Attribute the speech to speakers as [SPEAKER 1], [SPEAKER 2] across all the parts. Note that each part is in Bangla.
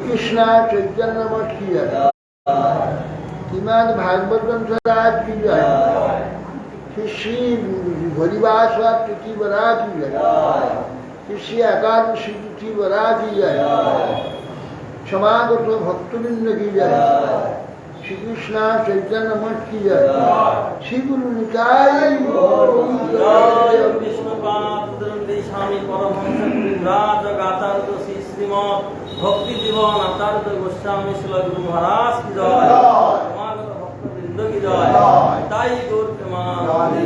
[SPEAKER 1] कृष्णा चैतन्य मठ की जय, श्रीमद् भागवत ग्रंथ राज की जय, श्री हरिवास तिथि बरा की जय, श्री एकादशी तिथि बरा की जय, समागत भक्तवृंद की जय, श्री कृष्णा चैतन्य मठ की जय, श्री गुरु निताय
[SPEAKER 2] स्वामी परमहंस गातार्थ श्री श्रीमद भक्ति जीवन आचार्य गोस्वामी श्रील गुरु महाराज की जय, समागत भक्तवृंद की जय, ताई गौर प्रेमानंद।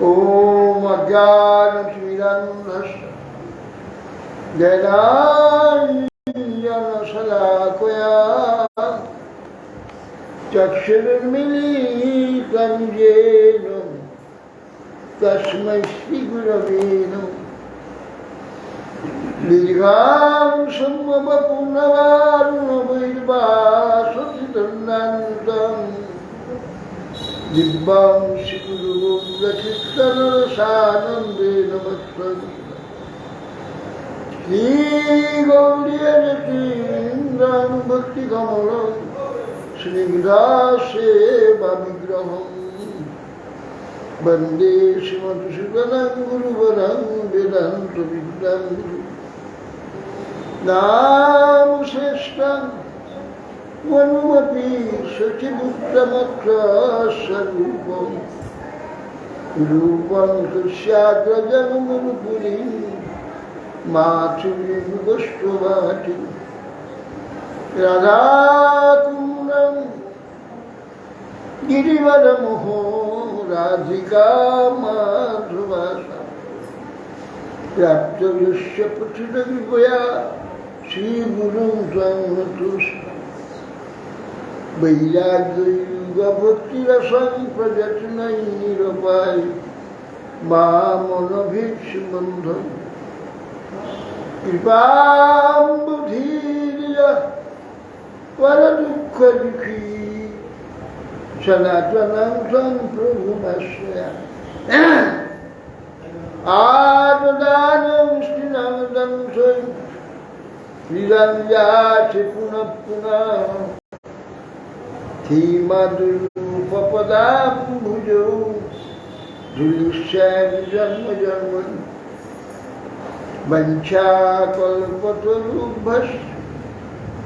[SPEAKER 1] ओम अज्ञानतिमिरन्धस्य ज्ञानाञ्जनशलाकया चक्षुरुन्मीलितं येन तस्मै श्रीगुरवे नमः। दीर्घां सम्मवपुर्नवारुणवैर्वासतितन्नान्तम् दिव्यां श्रीगुरुगोविन्दकीर्तनरसानन्देन मत्सन्ति श्रीगौरीयतीन्द्रं भक्तिकमलं स्निग्धासेवाविग्रहं वन्दे श्रीमधुसूदनं गुरुवरं वेदान्तविद्यां नामश्रेष्ठं वनुमपि शचिपुत्रमक्षस्वरूपं रूपं कृष्याग्रजमुनुपुरीं मातुरीं गोष्ठवाटी राधाकुन्दं गिरिवरमोहो राधिका माधवासा प्राप्तयस्य पठितविभया श्रीगुरुं त्वं वैराग्ययुगभक्तिरसं प्रजनयनिरपाय मामनभीक्षुबन्धं कृपाम्बुधीर्य परदुःखदुःखी सनातनं तं प्रभुमाश्रयामि। आददानं स्थिनं स्वयं निरं याति पुनः पुनः धीमदुरूपपदाम्बुजौ धूलिश्यामि जन्म जन्मनि वञ्चाकल्पतरुभ्यश्च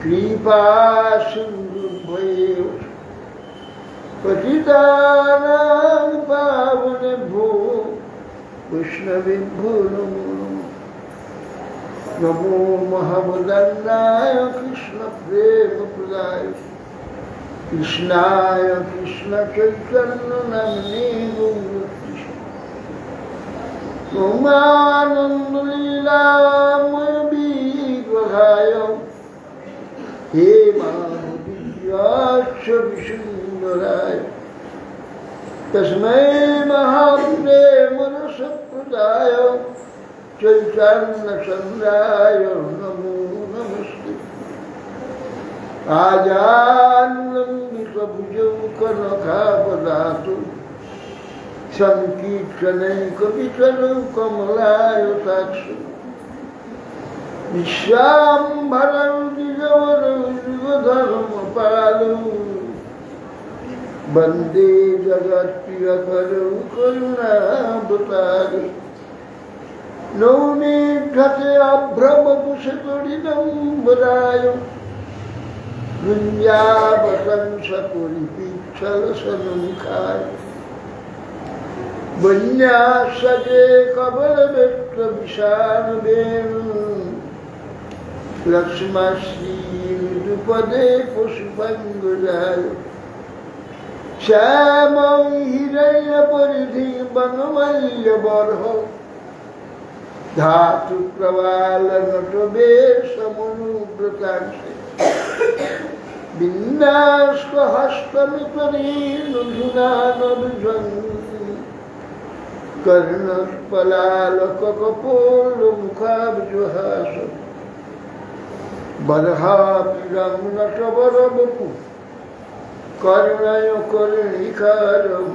[SPEAKER 1] कृपासिन्धुभ्येव पतितानां पावनेभ्यो वैष्णवेभ्यो नमो महावदन्नाय कृष्णप्रेमप्रदाय कृष्णाय कृष्ण चैतन्य नाम्ने ओमानंद लीलामय विग्रहाय हे माधुर्याक्ष विसुंदराय तस्मै महाप्रेम रसप्रदाय चैतन्य चंद्राय नमो नमस्ते। आजानुलम्बितभुजौ कनकावदातु सङ्कीर्तनैकवितरौ कमलायताक्षौ विश्वाम्भरौ द्विजवरौ युगधर्मपालौ वन्दे जगत्प्रियकरौ करुणावतारौ नौनीघ्रते अभ्रमकुशतुरिदम्बराय गुञ्जावतंसपुरिपीच्छलसन्मुखाय वन्यासजे कबलवेत्रविशालवेणु लक्ष्मश्रीमृदुपदे पुष्पङ्गुजाय श्यामं हिरण्यपरिधि वनमल्यबर्हो धातुप्रवालनटवेशमनुव्रतांसे बिन्दास्वहस्तमितरेणुधुनानभिजन् कर्णस्फलालककपोलमुखाब्जहास बर्हाभिरं नटवरवपु कर्णय कर्णिकारम्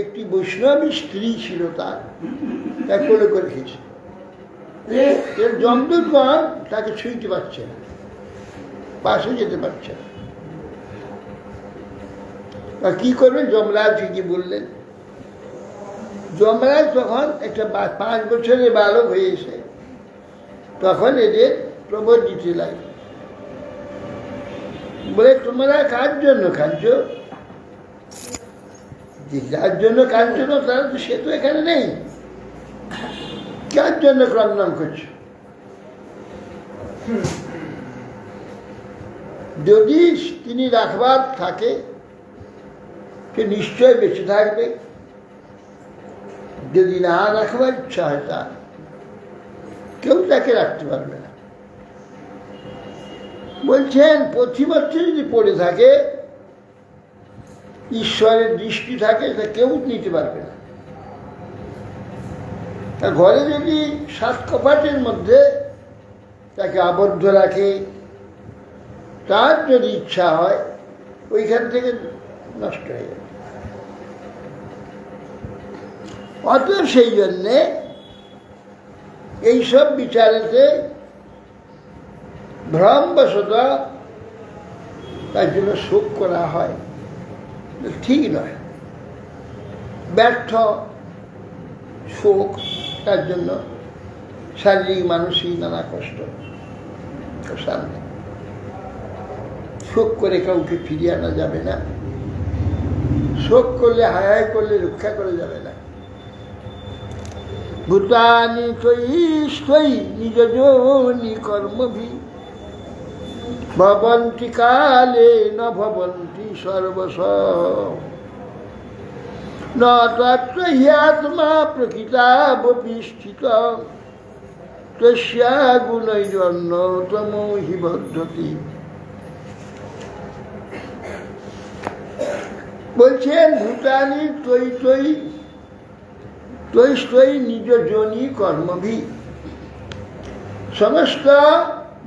[SPEAKER 1] একটি বৈষ্ণবী স্ত্রী ছিল তার কোলে করে খেয়েছে। এর যমদূতগণ তাকে ছুঁইতে পারছে না, পাশে যেতে পারছে না। আর কি করবেন? যমরাজকে কি বললেন? যমরাজ তখন একটা 5 বছরের বালক হয়েছে, তখন এদের প্রবোধ দিতে লাগে, বলে তোমরা কার জন্য কাঁদছ? যার জন্য কাঁদছ না তারা তো, সে তো এখানে নেই, কার জন্য ক্রন্দন করছো? যদি তিনি রাখবার থাকে সে নিশ্চয় বেঁচে থাকবে, যদি না রাখবার ইচ্ছা হয় তার, কেউ তাকে রাখতে পারবে না। বলছেন পথিমধ্যে যদি পড়ে থাকে, ঈশ্বরের দৃষ্টি থাকে, তা কেউ নিতে পারবে না। আর ঘরে যদি 7 কপাটের মধ্যে তাকে আবদ্ধ রাখে, তার যদি ইচ্ছা হয় ওইখান থেকে নষ্ট হয়ে যাবে। অতএব সেই জন্যে এইসব বিচারেতে ভ্রমবশত তার জন্য শোক করা হয়, ঠিক নয়। ব্যর্থ শোক, তার জন্য শারীরিক মানসিক নানা কষ্ট, শান্তি। শোক করে কাউকে ফিরিয়ে আনা যাবে না, শোক করলে হায় হায় করলে রক্ষা করা যাবে না। ভূতানি তৈ নিজ যোনি কর্মভি ভবন্তি কালে ন ভবন্তি সর্বশ ন তত্র হ্যাত্মা প্রকৃতাবপি স্থিত তস্যা গুণৈরন্যতম হি বদ্ধতি। বলছেন ভূতানি তৈ নিজ যোনি কর্মভি। সমস্ত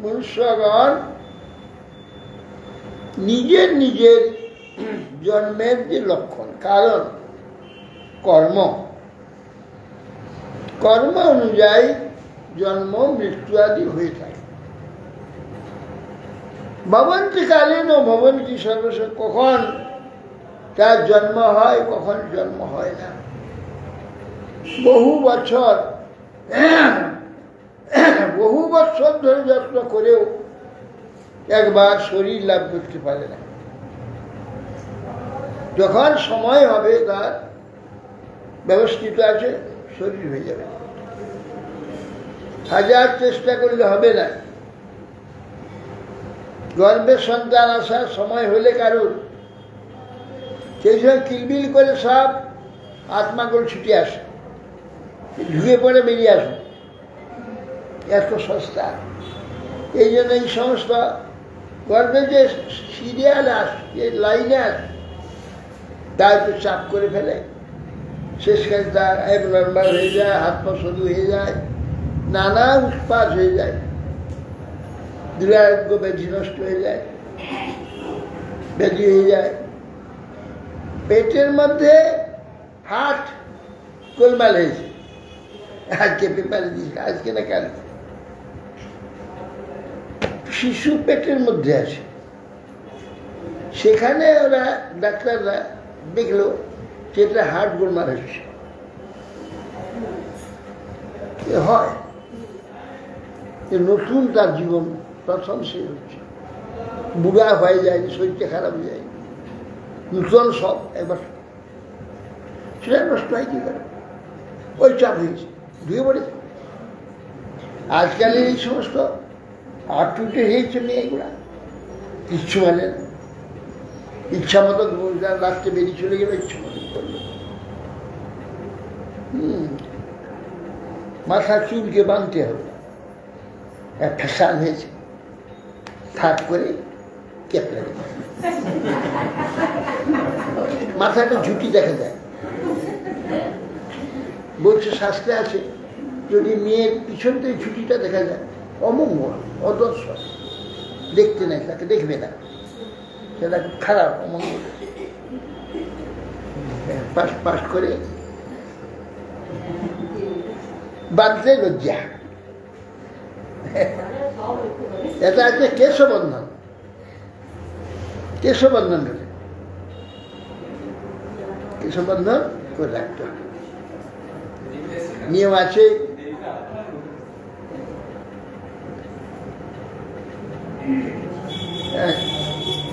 [SPEAKER 1] মনুষ্যগণ নিজের নিজের জন্মের যে লক্ষণ, কারণ কর্ম অনুযায়ী জন্ম মৃত্যু আদি হয়ে থাকে। ভবন্তি কালীন ও ভবন্তি সর্বশ, কখন তার জন্ম হয়, কখন জন্ম হয় না। বহু বছর ধরে যত্ন করেও একবার শরীর লাভ করতে পারে না। যখন সময় হবে তার ব্যবস্থিত আছে, শরীর হয়ে যাবে। 1000 চেষ্টা করলে হবে না। গর্ভে সন্তান আসার সময় হলে কারোর, সেই সময় কিলবিল করে সব আত্মাগুলো ছুটে আসে, ঢুকে পড়ে বেরিয়ে আসে, এত সস্তা। এই জন্য এই সমস্ত গর্ভে যে সিরিয়াল যে লাইনে আসে, তার একটু চাপ করে ফেলে, শেষকালে তার অ্যাবনর্মাল হয়ে যায়, হাত পা সরু হয়ে যায়, নানা উৎপাত হয়ে যায়, দুরারোগ্য ব্যাধি নষ্ট হয়ে যায়, ব্যাধি হয়ে যায়। পেটের মধ্যে হার্ট গোলমাল হয়েছে, আজকে পেপারে দিয়েছে, আজকে না কালকে। শিশু পেটের মধ্যে আছে, সেখানে ওরা ডাক্তাররা দেখলো যেটা হার্ট গোলমাল হচ্ছে। হয় নতুন তার জীবন প্রথম শেষ হচ্ছে, বুড়া হয়ে যায়, শরীরটা খারাপ হয়ে যায়, নূতন সব একবার সেটা নষ্ট হয় কি করে? ওই চাপ হয়েছে, ধুয়ে পড়েছে। আজকালের এই সমস্ত আটুটে হয়েছে মেয়েগুলা, কিচ্ছু মানে না, ইচ্ছা মতো রাস্তে বেরিয়ে চলে গেলে ইচ্ছা মতো করলো। মাথা চুলকে বাঁধতে হবে, ফ্যাশন হয়েছে, থাক করে কেটে মাথাটা ঝুঁটি দেখা যায়। বলছে শাস্ত্রে আছে, যদি মেয়ের পিছন থেকে ঝুঁটিটা দেখা যায় অমঙ্গল, অদর্শন, দেখতে নেই, তাকে দেখবে না, সেটা খারাপ, অমঙ্গল। পাশ পাশ করে বাঁধতে লজ্জা। এটা আছে কেশবন্ধন। কেশবন্ধন করে কেশবন্ধন করে রাখতে হবে। নিয়ম আছে।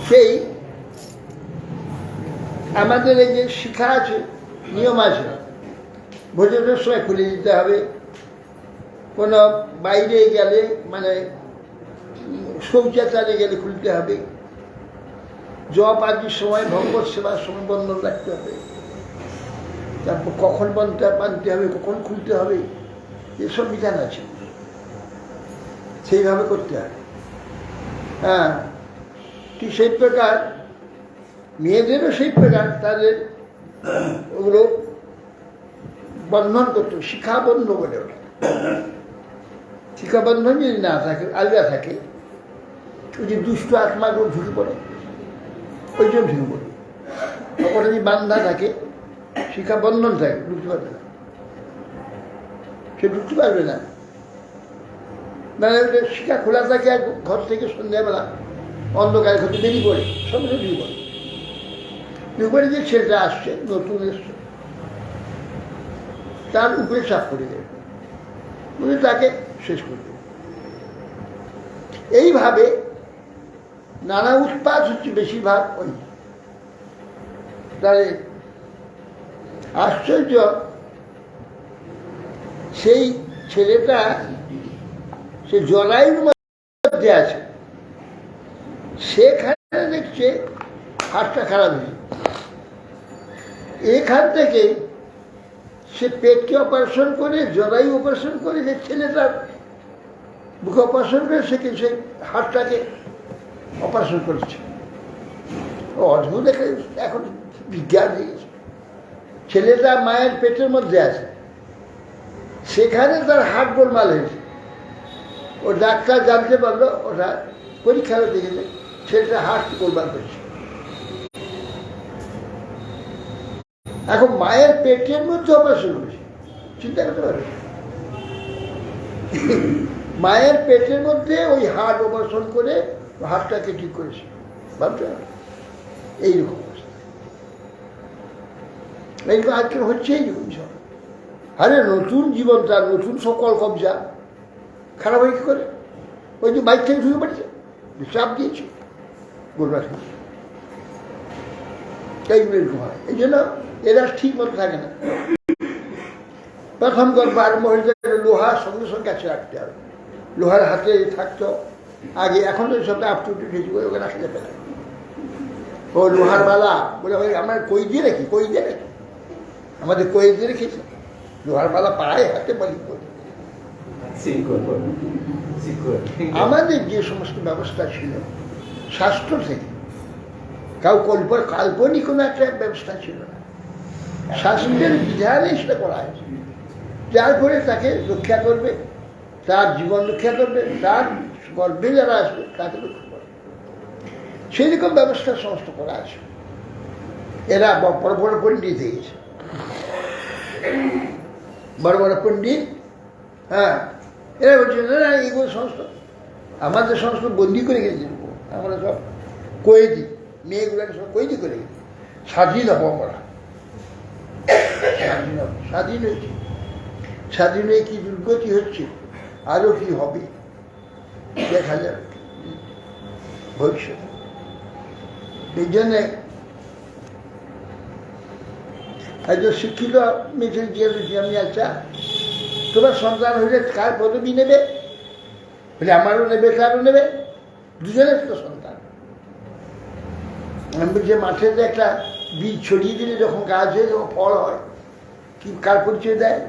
[SPEAKER 1] সেই আমাদের এই যে শিক্ষা আছে, নিয়ম আছে, ভোজনের সময় খুলে দিতে হবে। কোনো বাইরে গেলে মানে শৌচাচারে গেলে খুলতে হবে। জপ আদির সময় ভগবত সেবার সময় বন্ধন রাখতে হবে। তারপর কখন বানতে হবে, কখন খুলতে হবে, এসব বিধান আছে, সেইভাবে করতে হবে। হ্যাঁ, ঠিক সেই প্রকার মেয়েদেরও সেই প্রকার তাদের ওগুলো বন্ধন করতে হবে। শিখাবন্ধ বলে ওটা। শিখাবন্ধন যদি না থাকে, আলগা থাকে, ওই যে দুষ্ট আত্মাগুলো ঢুকে পড়ে, ওই জন্য ঢুকে পড়ে। ওটা যদি বান্ধা থাকে, শিখাবন্ধন থাকে, ঢুকতে পারবে না, সে ঢুকতে পারবে না। মানে শিখা খোলা থাকে, আর ঘর থেকে সন্ধ্যাবেলা অন্ধকার ঘরে বেরিয়ে পড়ে, সঙ্গে ঢুকে পড়ে। ঢুকে পড়ে যে ছেলেটা আসছে, নতুন এসছে, তার উপরে চাপ পড়ে যাবে, বলে তাকে শেষ করে দেবে। এইভাবে নানা উৎপাত হচ্ছে বেশিরভাগ ওই। তাহলে আশ্চর্য, সেই ছেলেটা সে জলায়ুর মধ্যে আছে, সেখানে দেখছে হাতটা খারাপ হয়েছে। এখান থেকে সে পেটকে অপারেশন করে, জরায়ু অপারেশন করে, যে ছেলেটার বুকে অপারেশন করে সে হাতটাকে অপারেশন করেছে। অদ্ভুত এখন বিজ্ঞান দিয়েছে। ছেলেটা মায়ের পেটের মধ্যে আছে, সেখানে তার হাত গোলমাল হয়েছে। ও ডাক্তার জানতে পারলো, ওটা পরীক্ষায় দেখেছে ছেলেটা হাত গোলমাল করেছে। এখন মায়ের পেটের মধ্যে অপারেশন করেছে, চিন্তা করতে পারে। মায়ের পেটের মধ্যে ওই হার্ট অপারেশন করে হার্টটাকে ঠিক করেছে, ভাবতে হবে। এইরকম অবস্থা, এইরকম আজকাল হচ্ছে। এইরকম সব আরে নতুন জীবন, তার নতুন সকল কবজা খারাপ হয়ে কি করে? ওই যে বাইক থেকে ঢুকে পড়েছে, চাপ দিয়েছে, গোলমাল হয়েছে। এইগুলো এরকম হয়। এই জন্য এরা ঠিক মতো থাকে না। প্রথম গল্প আরম্ভ হয়ে যায়, লোহার সঙ্গে সঙ্গে কাছে রাখতে হবে। লোহার হাতে থাকতো আগে, এখন তো সব আপটুটি ঢেকে করে ওকে রাখা যাবে না। ও লোহার মালা বলে আমার কই দিয়ে রাখি, কই দিয়ে রাখি, আমাদের কই দিয়ে রেখেছে। লোহার মালা পায়ে হাতে বলি করে। আমাদের যে সমস্ত ব্যবস্থা ছিল শাস্ত্র থেকে, কাল্পনিক কোনো একটা ব্যবস্থা ছিল না, শাস্ত্রের বিধানে সেটা করা হয়েছে। যার ফলে তাকে রক্ষা করবে, তার জীবন রক্ষা করবে, তার গর্ভে যারা আসবে তাকে রক্ষা করবে, সেই রকম ব্যবস্থা সমস্ত করা আছে। এরা বড় বড় পণ্ডিত হয়ে গেছে, বড় বড় পণ্ডিত। হ্যাঁ, এরা বলছে না এইগুলো সমস্ত আমাদের সমস্ত বন্দি করে গেছে। আমরা সব কয়েদি, মেয়েগুলোকে সব কয়েদি করে গেছি। স্বাধীন হবো আমরা, স্বাধীন হয়েছে। স্বাধীন হয়ে কি দুর্গতি হচ্ছে, আরো কি হবে দেখা যাবে ভবিষ্যতে। এই জন্যে একজন শিক্ষিত মেয়েকে জিজ্ঞেস করছি আমি, আচ্ছা তোমার সন্তান হইলে কার পদবি নেবে? বলে আমারও নেবে, কারও নেবে, দুজনের তো সন্তান। আমি বলছি মাঠেতে একটা বীজ ছড়িয়ে দিলে যখন গাছ হয়ে যখন ফল হয়, কি কার পরিচয় দেয়?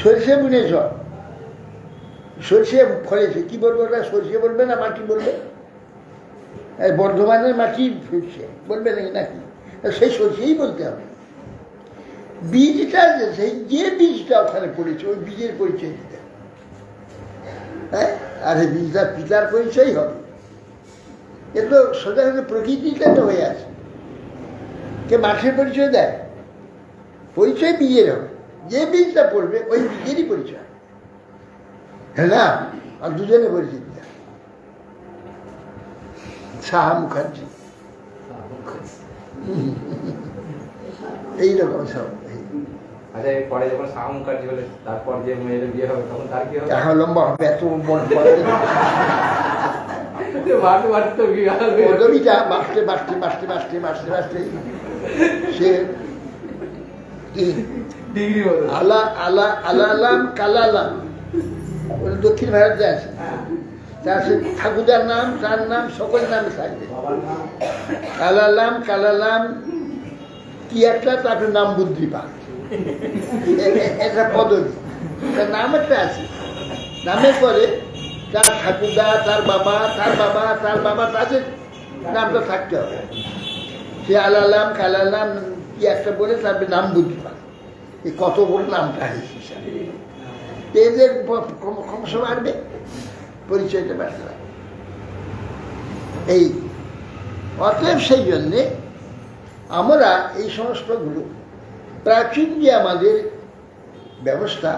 [SPEAKER 1] সরষে বুনেছ, সরষে ফলেছে, কি বলবো ওটা? সরষে বলবে না মাটি বলবে? বর্ধমানের মাটি সরষে বলবে নাকি? সেই সরষেই বলতে হবে। বীজটা সেই যে বীজটা ওখানে পড়েছে ওই বীজের পরিচয় দিতে, হ্যাঁ। আর এই বীজটা পিতার পরিচয় হবে। এ তো সোজা প্রকৃতিটা তো হয়ে আছে। কে মাঠের পরিচয় দেয়? পরিচয় বীজের হবে, যে বীজটা পড়বে ওই বীজেরই পরিচয়, হ্যাঁ না? আর দুজনে পরিচিত দেয়। সাহা মুখার্জি, এইরকম সব।
[SPEAKER 3] আচ্ছা, পরে যখন শাহ মুখার্জি হলে তারপর যে মেয়ের বিয়ে হবে তখন তার কি হবে?
[SPEAKER 1] এখন লম্বা হবে, এত
[SPEAKER 3] বাড়তে বাড়তে তো বিয়ে হবে।
[SPEAKER 1] পদবিটা বাঁচতে বাঁচতে বাঁচতে বাঁচতে বাঁচতে বাঁচতে সে
[SPEAKER 3] ডিগ্রি হতো।
[SPEAKER 1] আলা আলা আলালাম কালালাম, ওটা দক্ষিণ ভারতে আছে। তার সে ঠাকুরদার নাম, তার নাম, সকল নামে থাকবে। কালালাম কালালাম কি একটা, তারপরে নাম বুদ্ধি পাক, একটা পদবি, তার নাম একটা আছে। নামের পরে তার ঠাকুরদা, তার বাবা, তার বাবা, তার বাবা, তাদের নামটা থাকতে হবে। সে আলালাম কালালাম কি একটা বলে তারপরে নাম বুদ্ধি পাক। এই কত বড় নামটা হয়েছে, এদের ক্রমশ বাড়বে, পরিচয়টা বাড়তে পারবে। এই অতএব সেই জন্যে আমরা এই সমস্তগুলো প্রাচীন যে আমাদের ব্যবস্থা,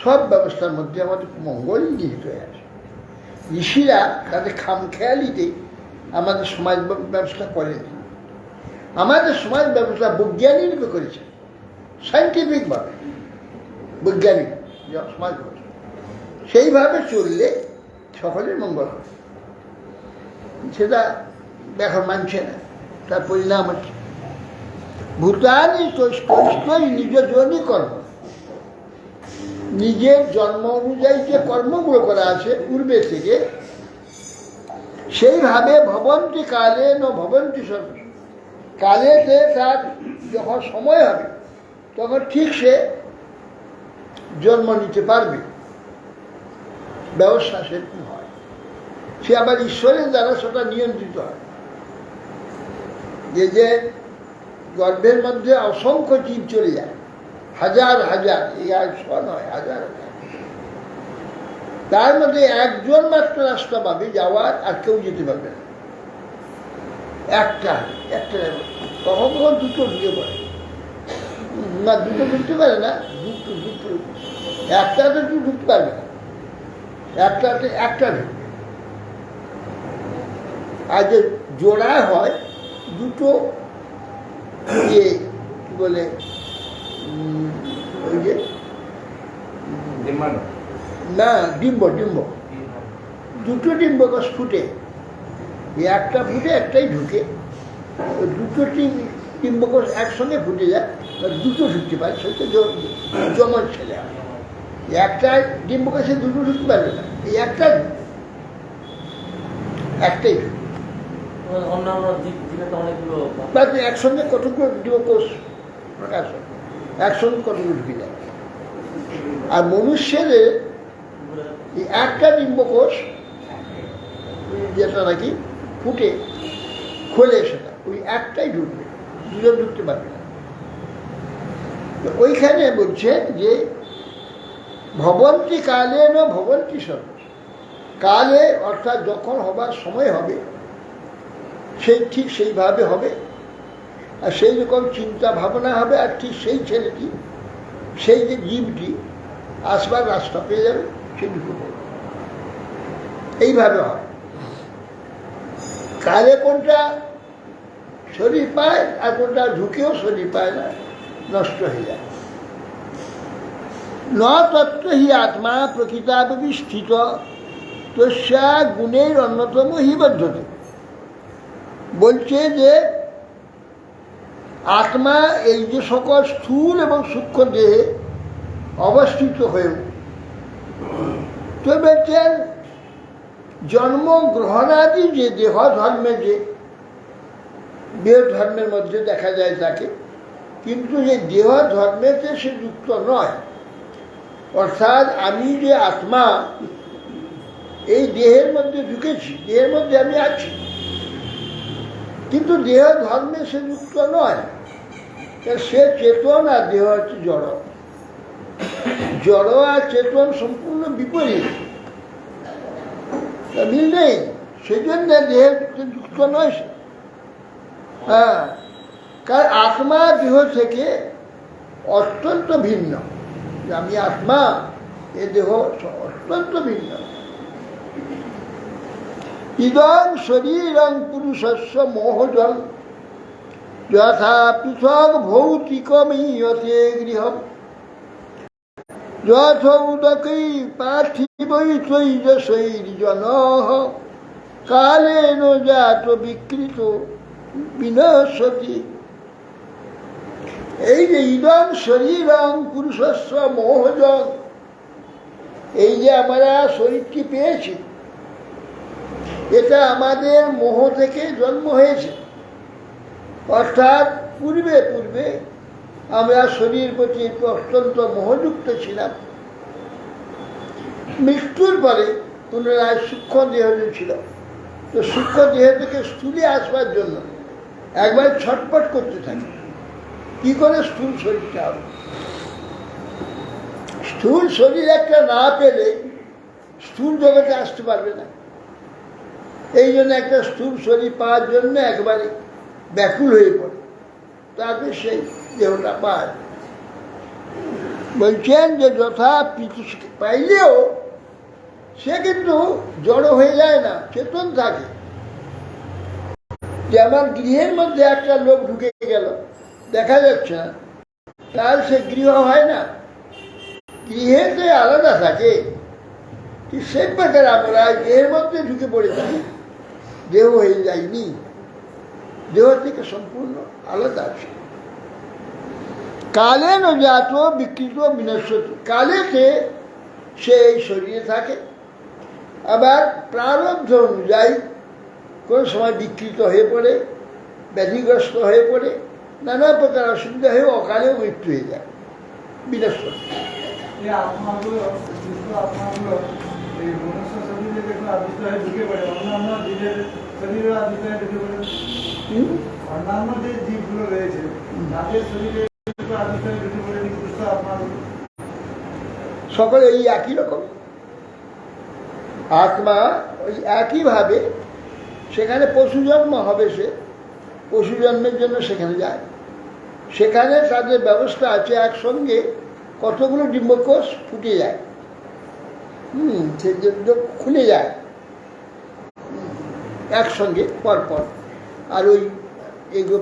[SPEAKER 1] সব ব্যবস্থার মধ্যে আমাদের মঙ্গল নিহিত হয়ে আছে। ঋষিরা তাদের খামখেয়ালিতে আমাদের সমাজ ব্যবস্থা করেনি। আমাদের সমাজ ব্যবস্থা বৈজ্ঞানিক করেছে, সাইন্টিফিকভাবে বৈজ্ঞানিক সমাজ ব্যবস্থা। সেইভাবে চললে সকলের মঙ্গল হবে। সেটা এখন মানছে না, তার পরিণাম হচ্ছে ভূতানি তৈস্তৈ নিজ জনই কর্ম। নিজের জন্ম অনুযায়ী যে কর্মগুলো করা আছে পূর্বে থেকে, সেইভাবে ভবন্তি কালে ন ভবন্তি সর্ব। কালেতে তার যখন সময় হবে তখন ঠিক সে জন্ম নিতে পারবে, ব্যবস্থা সেরকম হয়। সে আবার ঈশ্বরের দ্বারা সেটা নিয়ন্ত্রিত হয়। যে গর্ভের মধ্যে অসংখ্য জীব চলে যায়, হাজার হাজার, এই 100 নয়, হাজার হাজার, তার মধ্যে একজন মাত্র রাস্তা পাবে যাওয়ার, আর কেউ যেতে পারবে না। একটা একটা কখন কখন দুটো ঢুকে পড়ে না, দুটো ঢুকতে পারে না, দুটো দুটো, একটাতে ঢুকতে পারবে না, একটাতে একটা ঢুকবে। আর যে জোড়ায় হয় দুটো, ইয়ে কি বলে, ওই যে না, ডিম্ব ডিম্ব, দুটো ডিম্বকোষ ফুটে, একটা ফুটে একটাই ঢুকে। ওই দুটো ডিম্বকোষ একসঙ্গে ফুটে যায়, দুটো ঢুকতে পারে, সেটা জমজ ছেলে হয়। একটা ডিম্বকোষে দুটো ঢুকতে পারবে না, এই একটাই ঢুকবে।
[SPEAKER 2] অন্যান্য জীবে তো অনেকগুলো,
[SPEAKER 1] একসঙ্গে কতগুলো ডিম্বকোষ প্রকাশ হয়, একসঙ্গে কতগুলো ঢুকে যায়। আর মনুষ্যের একটা ডিম্বকোষ যেটা নাকি ফুটে খোলে, সেটা ওই একটাই ঢুকবে, দুজন ঢুকতে পারবে না। তো ওইখানে বলছে যে ভবন্তি কালে ন ভবন্তি সর্ব। কালে অর্থাৎ যখন হবার সময় হবে সেই ঠিক সেইভাবে হবে, আর সেই রকম চিন্তা ভাবনা হবে, আর ঠিক সেই ছেলেটি, সেই যে জীবটি আসবার রাস্তা পেয়ে যাবে, সে ঢুকে পড়বে। এইভাবে হয়। কালে কোনটা শরীর পায়, আর কোনটা ঢুকেও শরীর পায় না, নষ্ট হয়ে যায়। ন তত্ত্ব হি আত্মা প্রকৃতাপি স্থিত তস্যা গুণের অন্যতম হি বদ্ধতে। বলছে যে আত্মা এই যে সকল স্থূল এবং সূক্ষ্ম দেহে অবস্থিত হয়েও, তো বলছেন জন্মগ্রহণাদি যে দেহ ধর্মে, যে দেহ ধর্মের মধ্যে দেখা যায় তাকে, কিন্তু যে দেহ ধর্মেতে সে যুক্ত নয়। অর্থাৎ আমি যে আত্মা এই দেহের মধ্যে ঢুকেছি, দেহের মধ্যে আমি আছি, কিন্তু দেহ ধর্মে সে যুক্ত নয়। সে চেতন, আর দেহ হচ্ছে জড়। জড় আর চেতন সম্পূর্ণ বিপরীত, মিল নেই, সেই জন্য দেহের যুক্ত নয় সে। হ্যাঁ, কারণ আত্মা দেহ থেকে অত্যন্ত ভিন্ন। যে আমি আত্মা, এ দেহ অত্যন্ত ভিন্ন। ইদং শরীরং পুরুষস্য মোহজং যথা পৃথক ভৌতিকমীয়তে গৃহম যথোদকৈ পার্থিবৈ তৈজসৈর্জনঃ কালেন জাত বিকৃত বিনশ্যতি। এই যে ইদং শরীরং পুরুষস্য মোহজং, এই যে আমরা শরীরটি পেয়েছি, এটা আমাদের মোহ থেকে জন্ম হয়েছে। অর্থাৎ পূর্বে পূর্বে আমরা শরীর প্রতি অত্যন্ত মোহযুক্ত ছিলাম। মৃত্যুর পরে পুনরায় সূক্ষ্ম দেহ ছিল, তো সূক্ষ্ম দেহ থেকে স্থূলে আসবার জন্য একবার ছটপট করতে থাকে, কি করে স্থূল শরীরটা হবে। স্থূল শরীর একটা না পেলে স্থূল জগতে আসতে পারবে না। এই জন্য একটা স্থূল শরীর পাওয়ার জন্য একবারে ব্যাকুল হয়ে পড়ে, তারপরে সেই দেহটা পায়। বলছেন যে যথা পাইলেও সে কিন্তু জড় হয়ে যায় না, চেতন থাকে। যেমন গৃহের মধ্যে একটা লোক ঢুকে গেল, দেখা যাচ্ছে না, তার সে গৃহ হয় না, গৃহেতে আলাদা থাকে। ঠিক সেই প্রকার আমরা দেহের মধ্যে ঢুকে পড়েছি, দেহ হয়ে যায়নি, দেহ থেকে সম্পূর্ণ আলাদা আছে। কালেন জাত বিকৃত বিনশ্যতি, কালেতে সে এই শরীরে থাকে, আবার প্রারব্ধ অনুযায়ী কোন সময় বিকৃত হয়ে পড়ে, ব্যাধিগ্রস্ত হয়ে পড়ে, নানা প্রকার অসুবিধা হয়ে অকালেও মৃত্যু হয়ে যায়, বিনশ্বতি।
[SPEAKER 4] এই মনুষ্য শরীরে দেখুন আদিত্য হয়ে ঢুকে পড়ে, অন্যান্য জীবের শরীরে আদিত্য হয়ে ঢুকে পড়ে। অন্যান্য যে জীবগুলো রয়েছে তাদের শরীরে আদিত্য হয়ে ঢুকে পড়ে নিকৃষ্ট আত্মাগুলো।
[SPEAKER 1] সকলে এই একই রকম আত্মা, ওই একইভাবে সেখানে পশু জন্ম হবে, সে পশু জন্মের জন্য সেখানে যায়। সেখানে তাদের ব্যবস্থা আছে, একসঙ্গে কতগুলো ডিম্বকোষ ফুটে যায়, সে খুলে যায় একসঙ্গে পরপর। আর ওই এইগুলো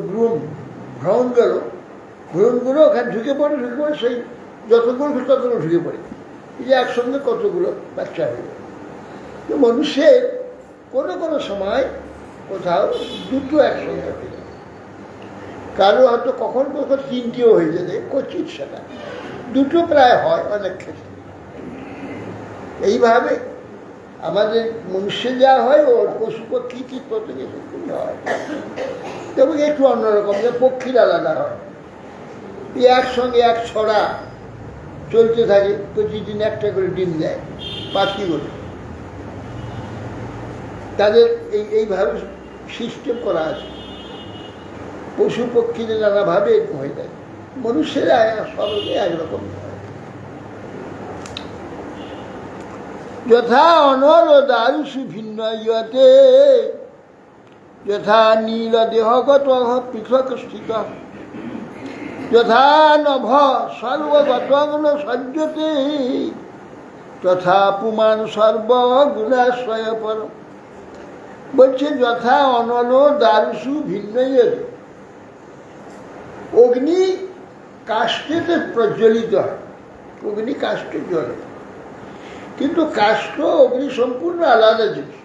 [SPEAKER 1] ভ্রূণগুলো ওখানে ঢুকে পড়ে, সেই যতগুলো ততগুলো ঢুকে পড়ে, এই যে একসঙ্গে কতগুলো বাচ্চা হয়ে যায়। মনুষ্যের কোনো কোনো সময় কোথাও দুটো একসঙ্গে হয়ে যায়, কারো হয়তো কখন কখন তিনটিও হয়ে যেতে কচিত, সেটা দুটো প্রায় হয় অনেক ক্ষেত্রে। এইভাবে আমাদের মনুষ্যে যা হয়, ওর পশু পক্ষী কীট পতঙ্গে সেগুলি হয়, এবং একটু অন্যরকম, যে পক্ষীর আলাদা হয়। একসঙ্গে এক ছড়া চলতে থাকে, প্রতিদিন একটা করে ডিম দেয় পাখিগুলো, তাদের এইভাবে সিস্টেম করা আছে। পশু পক্ষীদের নানাভাবে এরকম হয়ে যায়, মনুষ্যেরা সবকে একরকম হয়। যথা অনল দারুষু ভিন্ন ইয়তে যথা নীল দেহগত পৃথক স্থিত যথা নভ সর্বগত সজ্জতে তথা পুমান সর্বগুণাশ্রয় পর। বলছে যথা অনল দারুষু ভিন্ন ইয়তে, অগ্নি কাষ্ঠেতে প্রজ্বলিত হয়, অগ্নি কাষ্ঠে জ্বলে, কিন্তু কাষ্ঠ অগ্নি সম্পূর্ণ আলাদা জিনিস।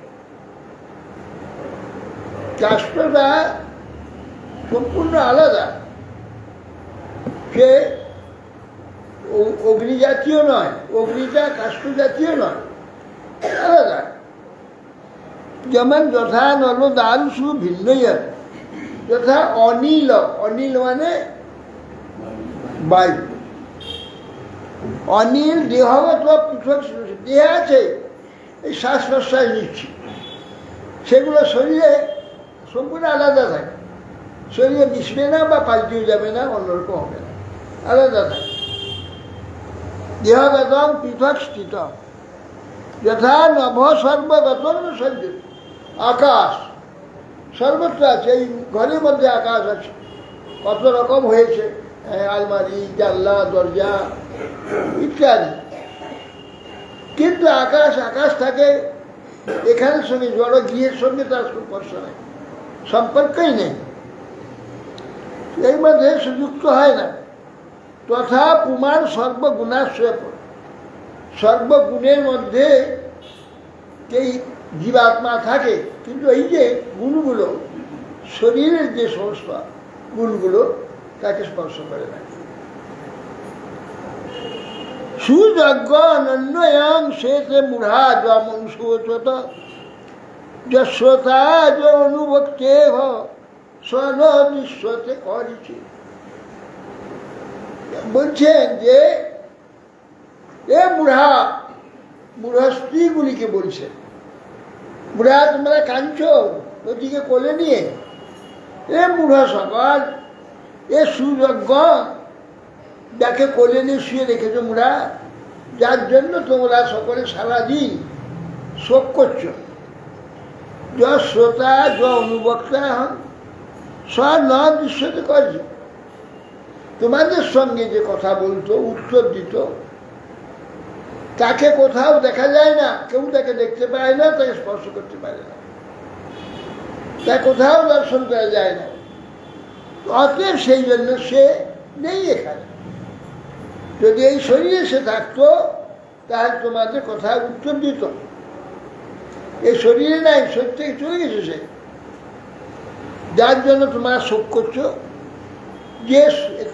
[SPEAKER 1] কাষ্ঠটা সম্পূর্ণ আলাদা, সে অগ্নি জাতীয় নয়, অগ্নিটা কাষ্ঠ জাতীয় নয়, আলাদা। যেমন যথা নল দারুষু ভিন্ন যথা অনিল, অনিল মানে বায়ু, অনিল দেহগত পৃথক, দেহ আছে, এই শ্বাস প্রশ্বাস নিচ্ছি, সেগুলো শরীরে সম্পূর্ণ আলাদা থাকে, শরীরে মিশবে না বা পাল্টিও যাবে না, অন্যরকম হবে না, আলাদা থাকে। দেহগত পৃথক স্থিত যথা নভ সর্বগত সঞ্জিত, আকাশ সর্বত্র আছে, এই ঘরের মধ্যে আকাশ আছে, কত রকম হয়েছে, আলমারি, জানলা, দরজা ইত্যাদি। কিন্তু আকাশ আকাশ থাকে, এখানের সঙ্গে জড় গৃহের সঙ্গে তার স্পর্শ নেই, সম্পর্কই নেই, এর মধ্যে সুযুক্ত হয় না। তথা পুমান সর্বগুণাশ্রয়, সর্বগুণের মধ্যে এই জীবাত্মা থাকে, কিন্তু এই যে গুণগুলো, শরীরের যে সমস্ত গুণগুলো তাকে স্পর্শ করে না। সুযজ্ঞ অনন্যয়ং শেষে মূঢ়া যমনুষোচত যশ্রতা য অনুভক্তে স্বনদৃশ্যতে করেছে। বলছেন যে এ বুড়া, বুড়া স্ত্রীগুলিকে বলছেন, বুড়া তোমরা কাঁদছো ওদিকে কোলে নিয়ে, এ বুড়া সকল, এ সুযজ্ঞ যাকে কোলে নিয়ে শুয়ে রেখেছো বুড়া, যার জন্য তোমরা সকলে সারাদিন শোক করছো, য শ্রোতা য অনুবক্তা হন স্বনদৃশ্যতে করছে। তোমাদের সঙ্গে যে কথা বলতো, উত্তর দিত, তাকে কোথাও দেখা যায় না, কেউ তাকে দেখতে পায় না, তাকে স্পর্শ করতে পারে না, তা কোথাও দর্শন করা যায় না। অতএব সেই জন্য সে নেই এখানে। যদি এই শরীরে সে থাকতো তাহলে তোমাদের কথা উত্তর দিত। এই শরীরে নাই, শরীর থেকে চলে গেছে সে, যার জন্য তোমরা শোক করছো, যে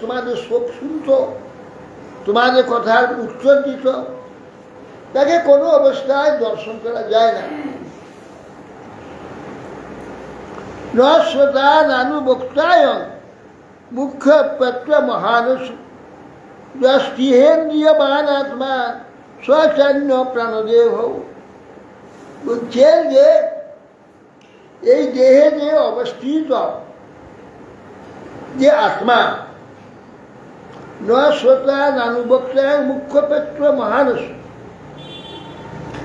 [SPEAKER 1] তোমাদের শোক শুনত, তোমাদের কথার উত্তর দিত, তাকে কোনো অবস্থায় দর্শন করা যায় না। নশ্রতা নানুবক্তায়ং মুখ্য পত্র মহানুষ যষ্টিহেন্দ্রিয়বান আত্মা স্বচান্য প্রাণদেব। বলছেন যে এই দেহে যে অবস্থিত যে আত্মা, নশ্রতা নানুবক্তায়ং মুখ্য পত্র মহানুষ,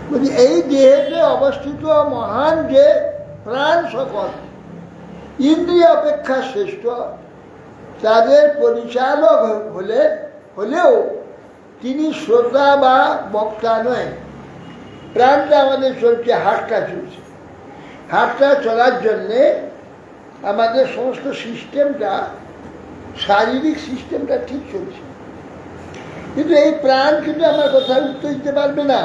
[SPEAKER 1] বলছি এই দেহেতে অবস্থিত মহান যে প্রাণ সকল ইন্দ্রিয় অপেক্ষা শ্রেষ্ঠ, তাদের পরিচালক হলেও তিনি শ্রোতা বা বক্তা নয়। প্রাণটা আমাদের চলছে, হাতটা চলছে, হাতটা চলার জন্যে আমাদের সমস্ত সিস্টেমটা, শারীরিক সিস্টেমটা ঠিক চলছে, কিন্তু এই প্রাণ কিন্তু আমার কথা উত্তর দিতে পারবে না।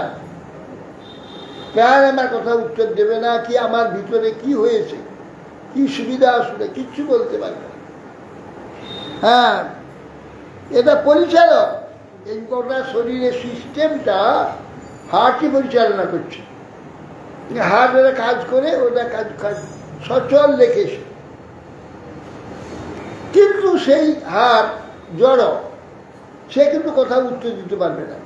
[SPEAKER 1] প্রাণ আমার কথা উত্তর দেবে না, কি আমার ভিতরে কি হয়েছে, কি সুবিধা অসুবিধা, কিচ্ছু বলতে পারবে না। হ্যাঁ, এটা পরিচালক, এই গোটা শরীরের সিস্টেমটা হার্টই পরিচালনা করছে। হার্ট ওরা কাজ করে, ওটা কাজ সচল রেখেছে, কিন্তু সেই হার্ট জড়, সে কিন্তু কথা উত্তর দিতে পারবে না,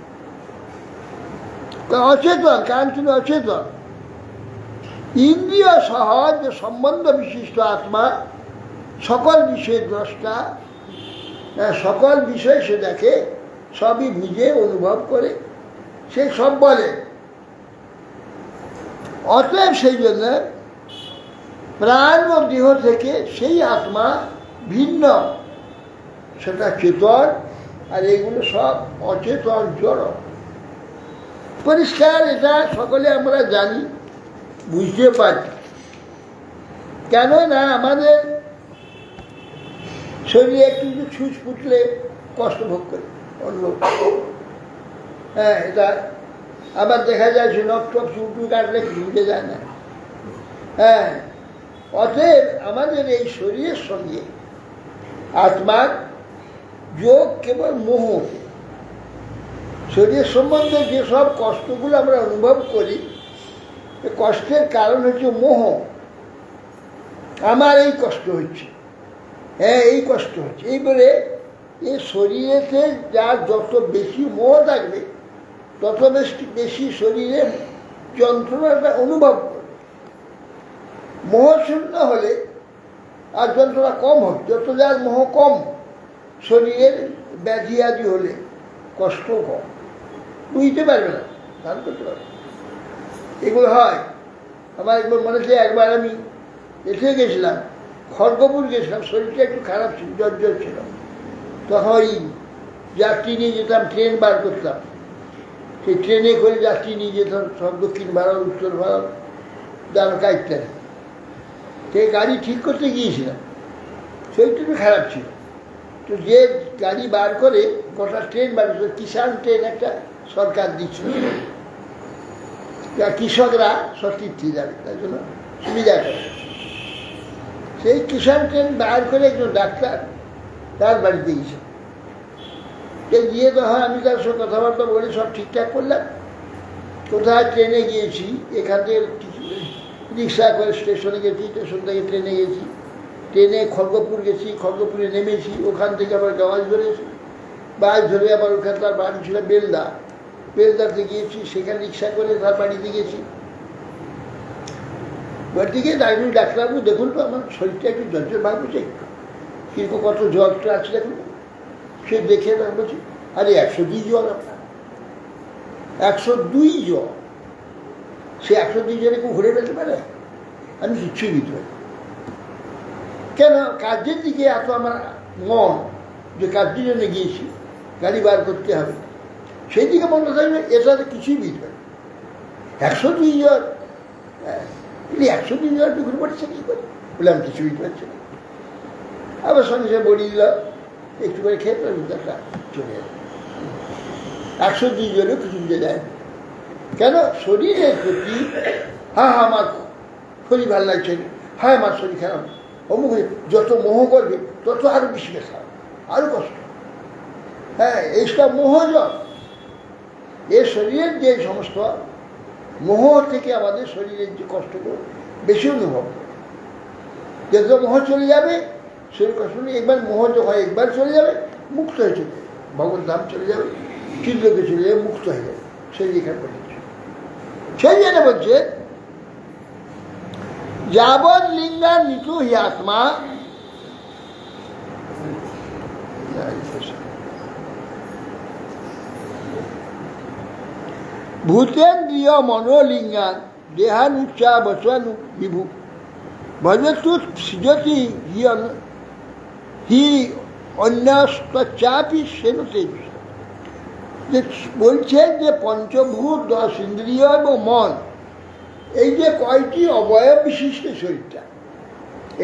[SPEAKER 1] অচেতন, কারণ তিনি অচেতন। ইন্দ্রিয় সহজ সম্বন্ধ বিশিষ্ট আত্মা, সকল বিষয়ের দ্রষ্টা, সকল বিষয় সে দেখে, সবই বুঝে অনুভব করে, সে সব বলে। অতএব সেই জন্য প্রাণ ও দেহ থেকে সেই আত্মা ভিন্ন, সেটা চেতন, আর এগুলো সব অচেতন জড়। পরিষ্কার, এটা সকলে আমরা জানি, বুঝতে পারি। কেন না আমাদের শরীরে একটু ছুঁচ ফুটলে কষ্ট ভোগ করে, অনুভব করে। হ্যাঁ, এটা আবার দেখা যায় সে নখ টক চুটু কাটলে বুঝে যায় না। হ্যাঁ, অতএব আমাদের এই শরীরের সঙ্গে আত্মার যোগ কেবল মোহ। শরীর সম্বন্ধে যেসব কষ্টগুলো আমরা অনুভব করি, কষ্টের কারণ হচ্ছে মোহ। আমার এই কষ্ট হচ্ছে, হ্যাঁ এই কষ্ট হচ্ছে, এই বলে এই শরীরেতে যার যত বেশি মোহ থাকবে তত বেশি শরীরে যন্ত্রণাটা অনুভব করবে। মোহ শূন্য হলে আর যন্ত্রণা কম হবে, যত যার মোহ কম, শরীরের ব্যাধি আদি হলে কষ্ট কম, বুঝতে পারবে না, ধান করতে পারবে। এগুলো হয়। আমার একবার মনে হচ্ছে, একবার আমি এসে গেছিলাম খড়গপুর গেছিলাম, শরীরটা একটু খারাপ ছিল, জ্বর ছিল। তখন ওই যাত্রী নিয়ে যেতাম, ট্রেন বার করতাম, সেই ট্রেনে করে যাত্রী নিয়ে যেতাম সব দক্ষিণ ভারত, উত্তর ভারত, দ্বারকা ইত্যাদি। সেই গাড়ি ঠিক করতে গিয়েছিলাম, শরীরটা একটু খারাপ ছিল। তো যে গাড়ি বার করে গোটা ট্রেন বার করে, কিষাণ ট্রেন একটা সরকার দিচ্ছিল, কৃষকরা সব তীর্থে যাবে, তাই জন্য সুবিধা করে। সেই কিষাণ ট্রেন বার করে একজন ডাক্তার তার বাড়িতে গেছে। গিয়ে তো হয় আমি তার সঙ্গে কথাবার্তা বলে সব ঠিকঠাক করলাম। কোথায় ট্রেনে গিয়েছি, এখান থেকে রিক্সা করে স্টেশনে গেছি, স্টেশন থেকে ট্রেনে গেছি, ট্রেনে খড়গপুর গেছি, খড়গপুরে নেমেছি, ওখান থেকে আবার বাস ধরেছি, বাস ধরে আবার ওখানে তার বাড়ি ছিল বেলদা, বেলদাতে গিয়েছি, সেখানে রিক্সা করে তার বাড়িতে গেছি। বাড়িতে গিয়ে ডাক্তারবাবু দেখুন তো আমার শরীরটা একটু জ্বর ভাব হচ্ছে, একটু কিন্তু কত জ্বরটা আছে দেখুন। সে দেখে বলছি, আরে 102 জ্বর আপনার, 102 জ্বর। সে 102 জনে কেউ ঘুরে ফেলতে পারে? আমি কিচ্ছুই দিতে পারি কেন, কাজের দিকে এত আমার মন, যে কাজের জন্য গিয়েছি, গাড়ি বার করতে হবে, সেই দিকে মনে থাকবে, এটাতে কিছুই বুঝতে পারি। 102 জ্বর, 102 জ্বর ঘুরে পড়ছে কী করে? বলে আমি কিছু বুঝতে পারছি না। আবার সঙ্গে সঙ্গে বড়ি দিল, একটু করে খেয়ে তার চলে যাবে। 102 জ্বরেও কিছু বুঝে যায় না। কেন? শরীরের প্রতি আমার শরীর ভালো লাগছে না, আমার শরীর খারাপ, অমুক যত মোহ করবে তত আরো বেশি ব্যথা, আরো কষ্ট। এইসব মোহ জ্বর, এ শরীরের যে সমস্ত মোহ থেকে আমাদের শরীরের যে কষ্টগুলো বেশি অনুভব করে। যত মোহ চলে যাবে শরীর কষ্ট নেই, একবার মোহ যখন একবার চলে যাবে মুক্ত হয়ে চলে যাবে, ভগবত ধাম চলে যাবে, চিল্লকে চলে যাবে, মুক্ত হয়ে যাবে। সেই এখানে বলেছে, সেই জন্য বলছে যাবৎ লিঙ্গা নিতু হি আত্মা ভূতেন্দ্রিয় মনোলিঙ্গান দেহানুচ্চা বসানু বিভু ভজতু সৃজতি হি অন্যশ্চাপি সেনতে। বলছেন যে পঞ্চভূত, 10 ইন্দ্রিয় এবং মন, এই যে কয়টি অবয়ব বিশিষ্ট শরীরটা,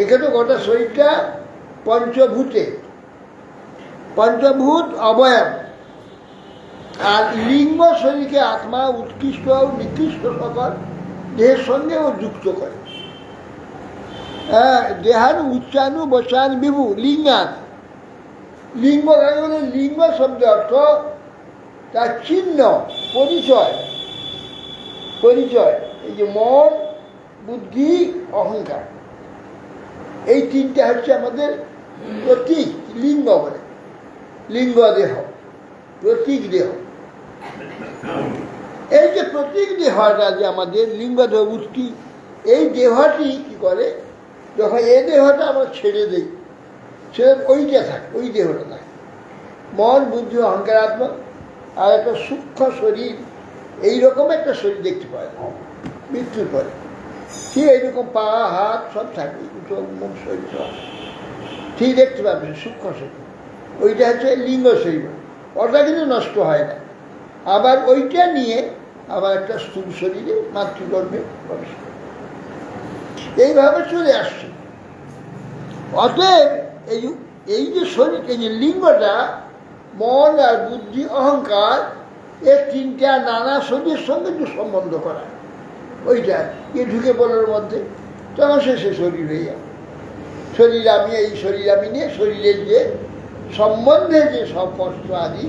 [SPEAKER 1] এখানে গোটা শরীরটা পঞ্চভূতে, পঞ্চভূত অবয়ব। আর লিঙ্গ শরীরকে আত্মা উৎকৃষ্ট ও নিকৃষ্ট সকল দেহের সঙ্গে ও যুক্ত করে। দেহানু উচ্চানু বসান বিভু লিঙ্গান, লিঙ্গ বলে লিঙ্গ শব্দ অর্থ তার চিহ্ন, পরিচয়, পরিচয়। এই যে মন, বুদ্ধি, অহংকার, এই তিনটা হচ্ছে আমাদের প্রতীক, লিঙ্গ বলে। লিঙ্গ দেহ, প্রতীক দেহ। এই যে প্রতীক দেহটা যে আমাদের লিঙ্গ দেহ বুদ্ধি, এই দেহটি কি করে, যখন এই দেহটা আমরা ছেড়ে দিই, সে ওইটা থাকে, ওই দেহটা থাকে। মন, বুদ্ধি, অহংকার, আত্মা, আর একটা সূক্ষ্ম শরীর, এইরকম একটা শরীর দেখতে পায় মৃত্যুর পরে। ঠিক এইরকম পা, হাত সব থাকবে, চোখ, মুখ, শরীর সব ঠিক দেখতে পাবে, সূক্ষ্ম শরীর। ওইটা হচ্ছে লিঙ্গ শরীর, ওটা কিন্তু নষ্ট হয় না। আবার ওইটা নিয়ে আবার একটা স্থূল শরীরে মাতৃগর্ভে প্রবেশ করে, এইভাবে চলে আসছে। অতএব এই যে শরীর, এই যে লিঙ্গটা, মন আর বুদ্ধি, অহংকার, এই তিনটা নানা শরীরের সঙ্গে যে সম্বন্ধ করা, ওইটা এ ঢুকে পড়ার মধ্যে, তখন সে শরীর হয়ে যাবে। শরীর আমি, এই শরীর আমি নিয়ে শরীরের যে সম্বন্ধে যে সব কষ্ট আদি,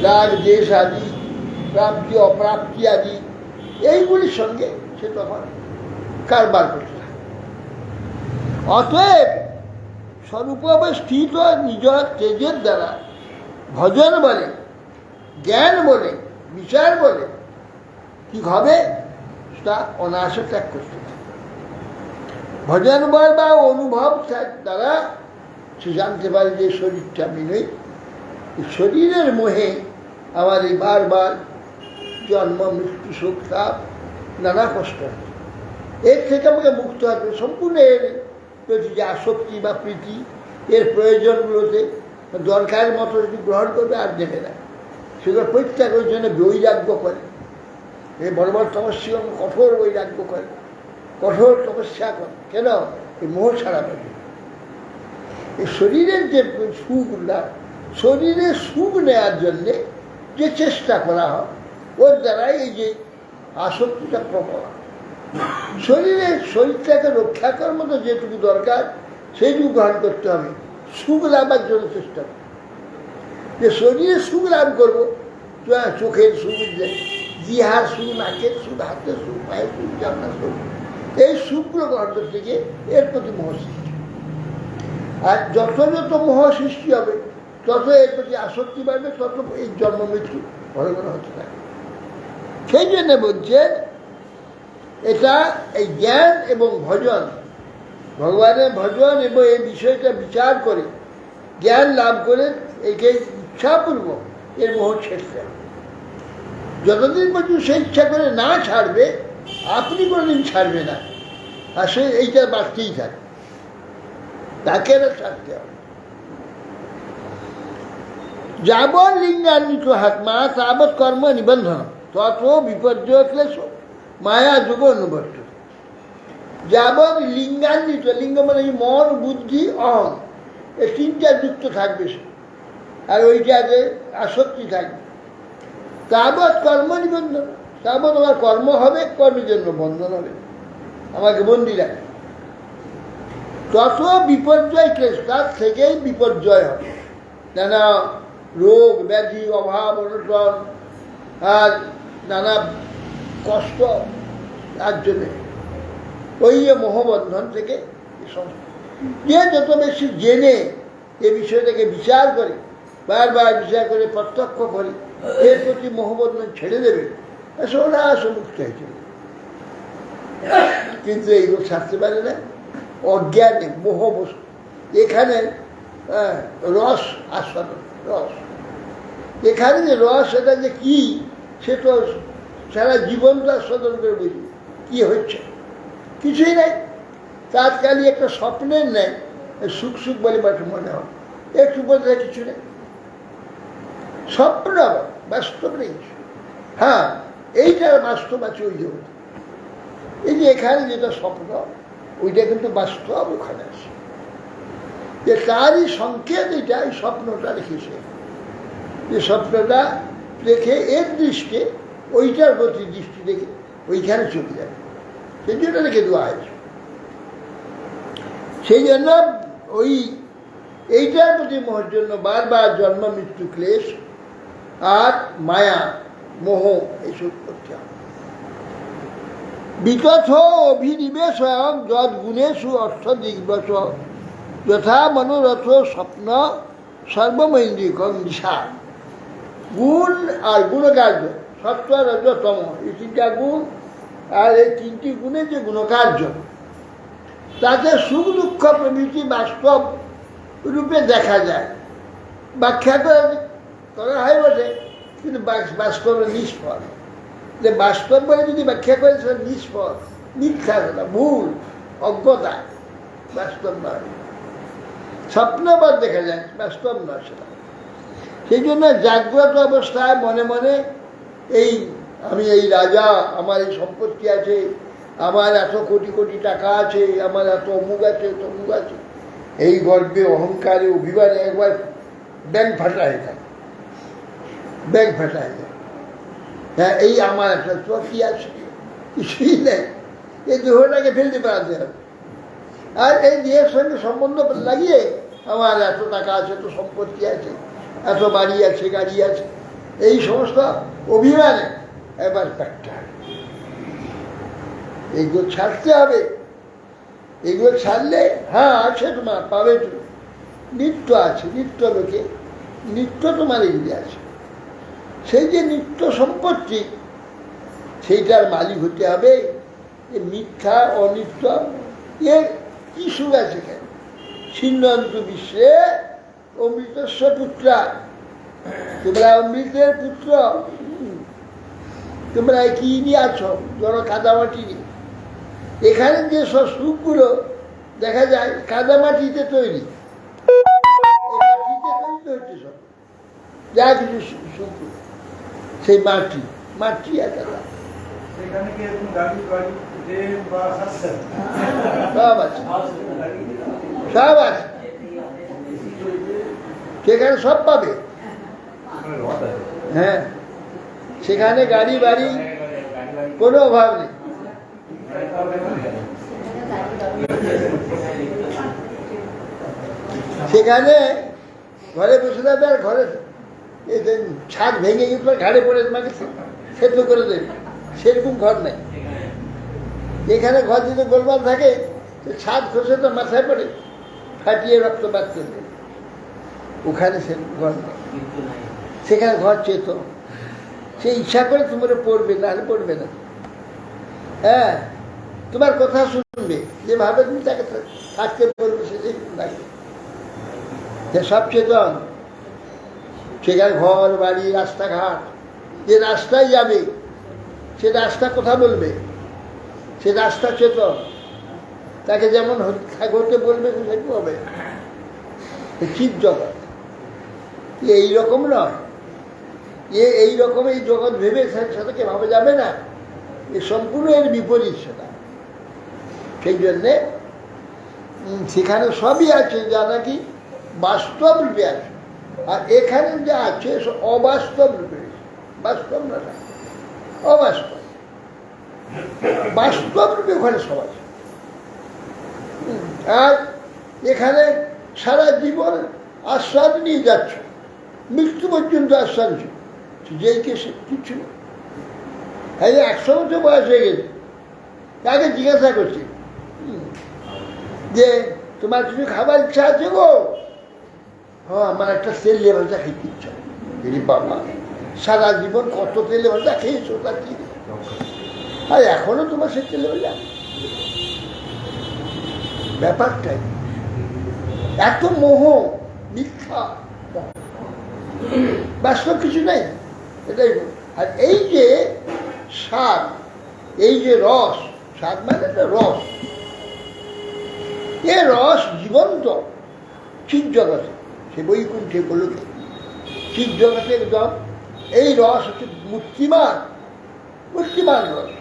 [SPEAKER 1] রাগ দেশ আদি, প্রাপ্তি অপ্রাপ্তি আদি, এইগুলির সঙ্গে সে তখন কারবার করতে থাকে। অতএব স্বরূপাবস্থিত নিজ তেজের দ্বারা ভজন বলে, জ্ঞান বলে, বিচার বলে কি হবে, তা অনায়াসে ত্যাগ করতে হবে। ভজন বল বা অনুভব দ্বারা সে জানতে পারে যে শরীরটা আমি নই, শরীরের মোহে আমার এই বারবার জন্ম, মৃত্যু, শোক, তাপ, নানা কষ্ট, এর থেকে আমাকে মুক্ত হবে, সম্পূর্ণ এর প্রতি যে আসক্তি বা প্রীতি এর প্রয়োজনগুলোতে দরকারের মতো যদি গ্রহণ করবে আর দেবে না, সেগুলো পরিত্যাগের জন্য বৈরাগ্য করে। এই বড় বড় তপস্যা কঠোর বৈরাগ্য করে, কঠোর তপস্যা করে। কেন? এই মোহ ছাড়া পাবে। এই শরীরের যে সুখটা, শরীরের সুখ নেওয়ার জন্যে যে চেষ্টা করা হয়, ওর দ্বারাই এই যে আসক্তিটা প্রবল। শরীরটাকে রক্ষা করার মতো যেটুকু দরকার সেইটুকু গ্রহণ করতে হবে, সুখ লাভের জন্য চেষ্টা করবে। যে শরীরে সুখ লাভ করবো, চোখের সুখ, জিহার সুখ, নাকের সুখ, হাতের সুখ, পায়ের সুখ, জানার সুখ, এই সুখগুলো গ্রহণ করতে গিয়ে এর প্রতি মোহ সৃষ্টি। আর যত যত মোহ সৃষ্টি হবে, তত এর প্রতি আসক্তি বাড়বে, তত এই জন্ম মৃত্যু ঘন ঘন হতে থাকে। সেই জন্য বলছেন এটা এই জ্ঞান এবং ভজন, ভগবানের ভজন এবং এই বিষয়টা বিচার করে জ্ঞান লাভ করে একে ইচ্ছাপূর্বক এর মোহ ছেড়তে হবে। যতদিন পর্যন্ত সে ইচ্ছা করে না ছাড়বে, আপনি কোনোদিন ছাড়বে না, আর সে এইটা বাড়তেই থাকে, তাকে না ছাড়তে হবে। যাবৎ লিঙ্গান্বিত হাত্মা তাবৎ কর্ম নিবন্ধন তত বিপর্যয় ক্লেশ মায়া যুগ অনুবর্ত। যাবৎ লিঙ্গান্বিত, লিঙ্গ মানে মন, বুদ্ধি, অহং, এই তিনটা যুক্ত থাকবে সে, আর ওইটাতে আসক্তি থাকবে। তাবৎ কর্ম নিবন্ধন, তাবৎ আমার কর্ম হবে, কর্মের জন্য বন্ধন হবে, আমাকে বন্দি রাখবে। তত বিপর্যয় ক্লেশ, তার থেকেই বিপর্যয় হবে, নানা রোগ ব্যাধি, অভাব অনটন, আর নানা কষ্ট, তার জন্যে ওই মোহবন্ধন থেকে যে যত বেশি জেনে এ বিষয়টাকে বিচার করে, বারবার বিচার করে প্রত্যক্ষ করে এর প্রতি মোহবন্ধন ছেড়ে দেবে, সোনা মুক্ত হয়েছিল। কিন্তু এইগুলো ছাড়তে পারে না, অজ্ঞানে মোহ বস্তু। এখানে রস আস্বাদন, রস, এখানে যে রস, এটা যে কি, সে তো সারা জীবনটা আস্বাদন করে বুঝি কি হচ্ছে, কিছুই নেই। তাৎকালিক একটা স্বপ্নের নেয়, সুখ সুখ বলে মনে হয়, একটু বলতে কিছু নেই, স্বপ্ন বাস্তব নেই। হ্যাঁ, এইটার বাস্তব আছে ওই জগতে। এই যে এখানে যেটা স্বপ্ন, ওইটা কিন্তু বাস্তব ওখানে আছে, যে তারই সংকেত এটা, এই স্বপ্নটা রেখেছে, যে স্বপ্নটা রেখে এর দৃষ্টি ওইটার প্রতি দৃষ্টি রেখে ওইখানে চলে যাবে, সেই জন্য রেখে দেওয়া হয়েছে। সেই জন্য ওই এইটার প্রতি মোহের জন্য বারবার জন্ম মৃত্যু ক্লেশ আর মায়া মোহ এইসব করতে হবে। বিতথ অভিনিবেশ যদ গুণেশু অর্থ দিগ্বশ যথা মনোরথ স্বপ্ন সর্বমৈন্দ্রিকং নিশা। গুণ আর গুণকার্য, সত্য রজ তম, এই তিনটা গুণ, আর এই তিনটি গুণের যে গুণকার্য, তাতে সুখ দুঃখ প্রভৃতি বাস্তব রূপে দেখা যায়। ব্যাখ্যা করা হয় বটে, কিন্তু বাস্তবে নিষ্ফল। যে বাস্তব বলে যদি ব্যাখ্যা করে সেটা নিষ্ফল, মিথ্যা কথা, ভুল, অজ্ঞতা, বাস্তব নয়। স্বপ্নবাদ দেখা যায়, বাস্তব নয় সেটা। সেই জন্য জাগ্রত অবস্থায় মনে মনে এই আমি এই রাজা, আমার এই সম্পত্তি আছে, আমার এত কোটি কোটি টাকা আছে, আমার এত অমুক আছে, তমুক আছে, এই গর্বে অহংকারে অভিমানে একবার ব্যাংক ফাটা হয়ে থাকে, ব্যাংক ফাটা হয়ে যায়। হ্যাঁ, এই আমার একটা তো কি আছে, কিছুই নেই, এই দেহটাকে ফেলতে পারতে হবে। আর এই দেহের সঙ্গে সম্বন্ধ লাগিয়ে আমার এত টাকা আছে, এত সম্পত্তি আছে, এত বাড়ি আছে, গাড়ি আছে, এই সমস্ত অভিমানে একবার কাটতে হবে। এইগুলো ছাড়তে হবে। এগুলো ছাড়লে হ্যাঁ আছে, তোমার পাবে, নিত্য আছে, নিত্য লোকে নিত্য তোমার এগুলি আছে। সেই যে নিত্য সম্পত্তি, সেইটার মালিক হতে হবে। যে মিথ্যা অনিত্য এর কি সুখ আছে কেন? ছিন্নন্তু বিশ্বে অমৃতস্ব পুত্রা, তোমরা অমৃতের পুত্র, তোমরা কি নিয়ে আছো? জড় কাদামাটি নিয়ে। এখানে যে সব সুখগুলো দেখা যায় কাদামাটিতে তৈরি, এই মাটিতে তৈরি হচ্ছে সব, যা কিছু শুধু সেই মাটি মাটি আর কাদা
[SPEAKER 4] সেখানে কি এরকম গাড়ি বাড়ি ট্রেন বাস আসছে?
[SPEAKER 1] সব আছে, সব আছে, সেখানে সব পাবে। হ্যাঁ, সেখানে গাড়ি বাড়ি কোনো অভাব নেই। সেখানে ঘরে বসে থাকবে আর ঘরে ছাদ ভেঙে গিয়ে তোমার ঘাড়ে পড়ে তোমাকে সেদ্ধ করে দেবে, সেরকম ঘর নেই। এখানে ঘর যদি গোলমাল থাকে, ছাদ খসে তো মাথায় পড়ে ফাটিয়ে রক্ত বাড়তে দেবে। ওখানে সে ঘর নেই, সেখানে ঘর চেত, সে ইচ্ছা করে তোমার পড়বে, নাহলে পড়বে না। হ্যাঁ, তোমার কথা শুনবে, যেভাবে তুমি তাকে থাকতে বলবে সেটাই লাগবে। সে সব চেতন, সেখানে ঘর বাড়ি রাস্তাঘাট, যে রাস্তায় যাবে সে রাস্তা কথা বলবে, সে রাস্তা চেতন, তাকে যেমন হতে বলবে সেরকম হবে। চিৎ জগৎ এইরকম নয়, এইরকম এই জগৎ ভেবে সেটাকে ভাবা যাবে না, এ সম্পূর্ণ এর বিপরীত সেটা। সেই জন্যে সেখানে সবই আছে যা নাকি বাস্তব রূপে আছে, আর এখানে যা আছে সব অবাস্তব রূপে, বাস্তব না, অবাস্তব। বাস্তব রূপে ওখানে সব আছে। আর এখানে সারা জীবন আস্বাদ নিয়ে যাচ্ছ, মৃত্যু পর্যন্ত আস্বাদ যেই কে সে কিচ্ছু নেই। এই 100 বছর বয়স হয়ে গেছে, তাকে জিজ্ঞাসা করছি যে তোমার কিছু খাবার ইচ্ছা আছে গো? হ্যাঁ, আমার একটা তেলে ভাজা খেতে ইচ্ছা। বাবা, সারা জীবন কত তেলে ভাজা খেয়েছো, তার কি আর এখনো তোমার সে তেলে ভাজা? ব্যাপারটাই এত মোহ, মিথ্যা, বাস্তব কিছু নেই, এটাই। আর এই যে স্বাদ, এই যে রস, স্বাদ মানে রস, এ রস জীবন্ত চিৎ জগতে, সে বৈকুণ্ঠে বলুকে চিৎ জগতের একদম এই রস হচ্ছে মূর্তিমান, মূর্তিমান রস।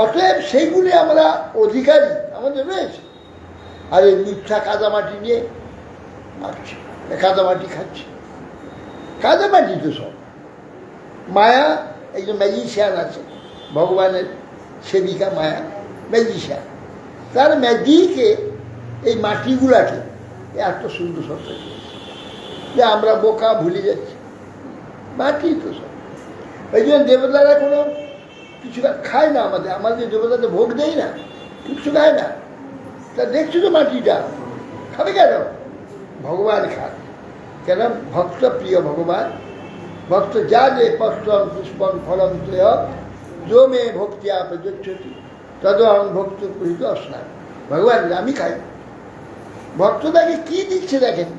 [SPEAKER 1] অতএব সেইগুলি আমরা অধিকারী আমাদের রয়েছে। আর এই মিথ্যা কাদামাটি নিয়ে আসছে, কাদামাটি খাচ্ছে, কাদামাটি তো সব মায়া। একজন ম্যাজিশিয়ান আছে, ভগবানের সেবিকা মায়া, ম্যাজিশিয়ান, তার ম্যাজিকে এই মাটিগুলাকে এত সুন্দর সত্য যে আমরা বোকা ভুলে যাচ্ছি, মাটি তো সব। এই জন্য দেবতারা কোনো কিছু খায় না, আমাদের দেবতাদের ভোগ দেয় না, কিছু খায় না। তা দেখছো তো মাটিটা খাবে কেন? ভগবান খান কেন? ভক্ত প্রিয় ভগবান, ভক্ত যা যে পষ্টম পুষ্পম ফলম ত্রয় যো মে ভক্তি আপযোচ্ছতি তদ অহং ভক্ত প্রহিত স্নান। ভগবান আমি খাই। ভক্ত তাকে কি দিচ্ছে দেখেন,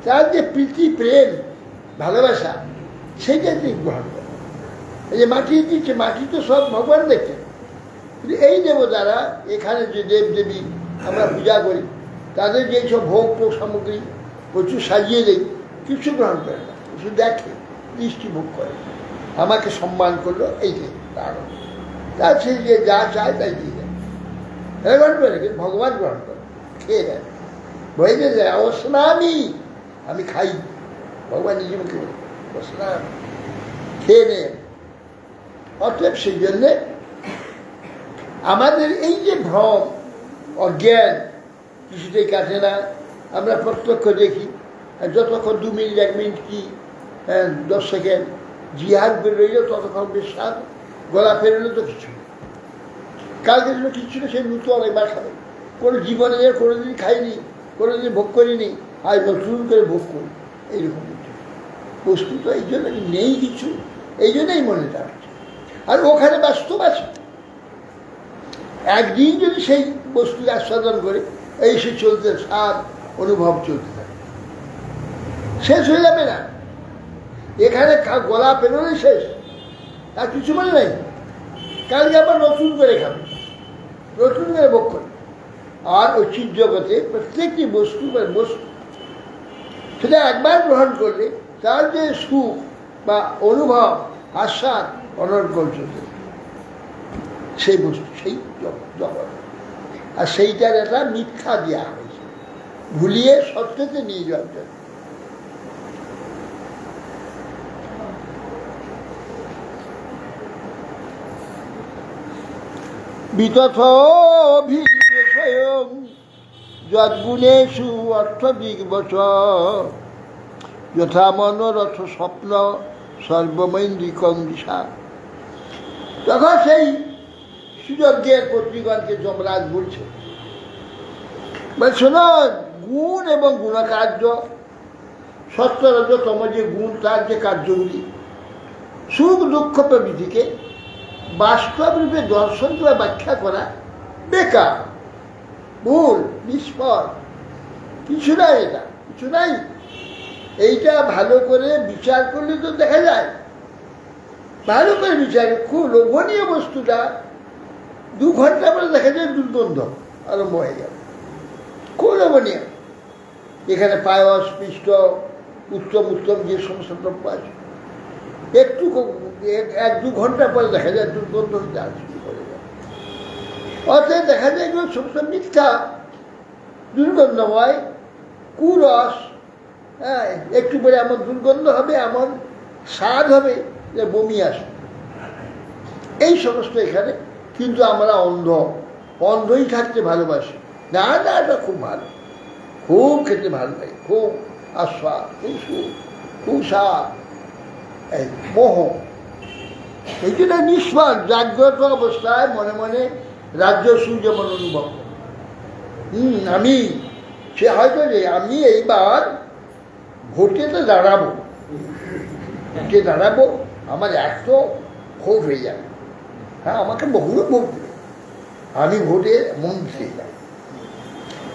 [SPEAKER 1] তার যে প্রীতি প্রেম ভালোবাসা, সেইটা তিনি গ্রহণ করেন। এই যে মাটি দিচ্ছে, মাটি তো সব ভগবান দেখছেন। কিন্তু এই দেবতারা এখানে যে দেবদেবী আমরা পূজা করি, তাদের যেই সব ভোগ সামগ্রী প্রচুর সাজিয়ে দেয়, কিছু গ্রহণ করে না, কিছু দেখে, দৃষ্টি ভোগ করে, আমাকে সম্মান করলো, এই যে তার সে যে যা চায় তাই দিয়ে দেয়। এরা গ্রহণ করে, কিন্তু ভগবান গ্রহণ করে, খেয়ে দেয়, বইতে যায় অস্নামি, আমি খাই। ভগবান নিজে মুখে বলে অস্নাম, খেয়ে নেয়। অতএব সেই জন্যে আমাদের এই যে ভ্রম, অজ্ঞান কিছুতেই কাটে না। আমরা প্রত্যক্ষ দেখি, আর যতক্ষণ 2 মিনিট 1 মিনিট কি 10 সেকেন্ড জিহার বেরোইল ততক্ষণ বিশ্বাস, গলা ফেরোলো তো কিছু, কালকে জন্য কিছু না, সে নতুন একবার খাবে। কোনো জীবনে কোনোদিন খাইনি, কোনোদিন ভোগ করিনি, আজ নতুন করে ভোগ করি, এইরকম বস্তু তো এই জন্য নেই কিছু, এই জন্যই মনেটা হচ্ছে। আর ওখানে বাস্তব আছে, একদিন যদি সেই বস্তুকে আস্বাদন করে এই সে চলতে স্বাদ অনুভব চলতে থাকে, শেষ হয়ে যাবে না। এখানে গলা পেরোলে শেষ, আর কিছু মনে নেই। কালকে আবার নতুন করে খাবে, নতুন করে ভোগ করে, আর অচির জগতে প্রত্যেকটি বস্তু বা বস্তু সেটা একবার গ্রহণ করলে তার যে সুখ বা অনুভব আস্বাদ অনর্গল সেই বস্তু সেই জগৎ, আর সেইটার একটা মিথ্যা দেওয়া হয়েছে ভুলিয়ে সত্যতে নিয়ে যাওয়ার জন্য। বিতথোভিষয়ং যদ্গুণেষু অর্থদিগ্বচ যথা মনোরথ স্বপ্ন সর্বমৈন্দ্রিকং দিশা। তখন সেই সুযজ্ঞের কর্তৃগণকে যমরাজ বলছে, শোনো, গুণ এবং গুণকার্য, সত্যরজতম যে গুণ তার যে কার্যগুলি সুখ দুঃখ প্রভৃতিকে বাস্তব রূপে দর্শন বা ব্যাখ্যা করা বেকার, ভুল, নিষ্ফল, কিছু নাই, এটা কিছু নাই। এইটা ভালো করে বিচার করলে তো দেখা যায়, ভালো করে বিচার, খুব লোভনীয় বস্তুটা 2 ঘন্টা পরে দেখা যায় দুর্গন্ধ আরম্ভ হয়ে গেল, খুব লোভনীয়। এখানে পায়স পিষ্ট উত্তম উত্তম যে সমস্ত দ্রব্য আছে, একটু 1-2 ঘন্টা পরে দেখা যায় দুর্গন্ধ হতে শুরু করে যায়। অর্থাৎ দেখা যায় এগুলো সমস্ত মিথ্যা, দুর্গন্ধময়, কুরস। হ্যাঁ, একটু পরে এমন দুর্গন্ধ হবে, এমন স্বাদ হবে যে বমি আসে, এই সমস্ত এখানে। কিন্তু আমরা অন্ধই থাকতে ভালোবাসি। না না, এটা খুব ভালো, খুব খেতে ভালো লাগে, খুব আস্বাদ, খুব সুখ, খুব স্বাদ, এই মোহ। এই জন্য নিষ্ফল জাগ্রত অবস্থায় মনে মনে রাজ্যসু যেমন অনুভব করে, আমি সে হয়তো যে আমি এইবার ভোটেতে দাঁড়াবো, আমার এত ভোট হয়ে যাবে, হ্যাঁ আমাকে বহু ভোট দেবে, আমি ভোটে মন্ত্রী,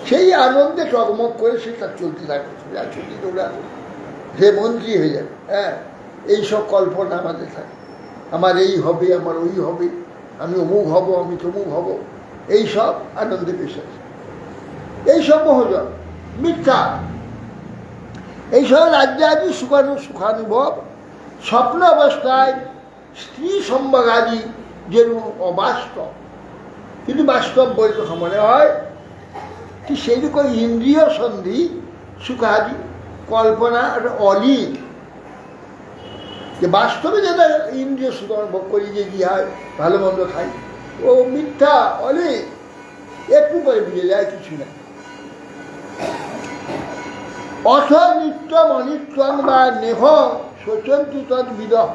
[SPEAKER 1] সেই আনন্দে টকমক করে সেটা চলতে থাকে, সে মন্ত্রী হয়ে যাবে। হ্যাঁ, এইসব কল্পনা আমাদের থাকে, আমার এই হবে, আমার ওই হবে, আমি অমুক হব, আমি তমুক হব, এইসব আনন্দে বিশ্বাস, এইসব মহোজন মিথ্যা। এইসব রাজ্যাদি সুখানুভব স্বপ্ন অবস্থায় স্ত্রী সম্ভোগাদি যেরকম অবাস্তব, কিন্তু বাস্তব বলতে মনে হয় কি সেইরকম ইন্দ্রিয় সন্ধি সুখাদি কল্পনা একটা অলীন, যে বাস্তবে যেটা ইন্দ্রিয় সুখ অনুভব করি, যে কি হয় ভালো মন্দ খাই, ও মিথ্যা অলীন, একটু পরে বুঝে যায় কিছু না। অথ নিত্যম অনিত্যম বা নেহ শোচন্তি তদ্বিদঃ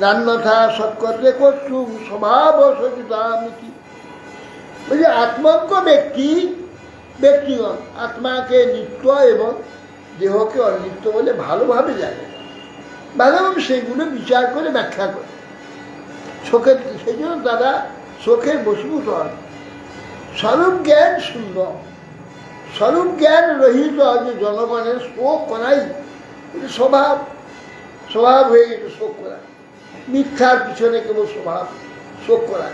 [SPEAKER 1] নান্যথা সৎকর্তে কর্তুম স্বভাব সচিতামিতি। বলছে আত্মজ্ঞ ব্যক্তিগণ আত্মাকে নিত্য এবং দেহকে অনিত্য বলে ভালোভাবে জানে, ভালোভাবে সেগুলো বিচার করে ব্যাখ্যা করে চোখের, সেই জন্য তারা চোখের বশীভূত হন। স্বরূপ জ্ঞান শূন্য, স্বরূপ জ্ঞান রহিত যে জনগণের শোক করাই স্বভাব হয়ে গেছে, শোক করা, মিথ্যার পিছনে কেবল স্বভাব শোক করা।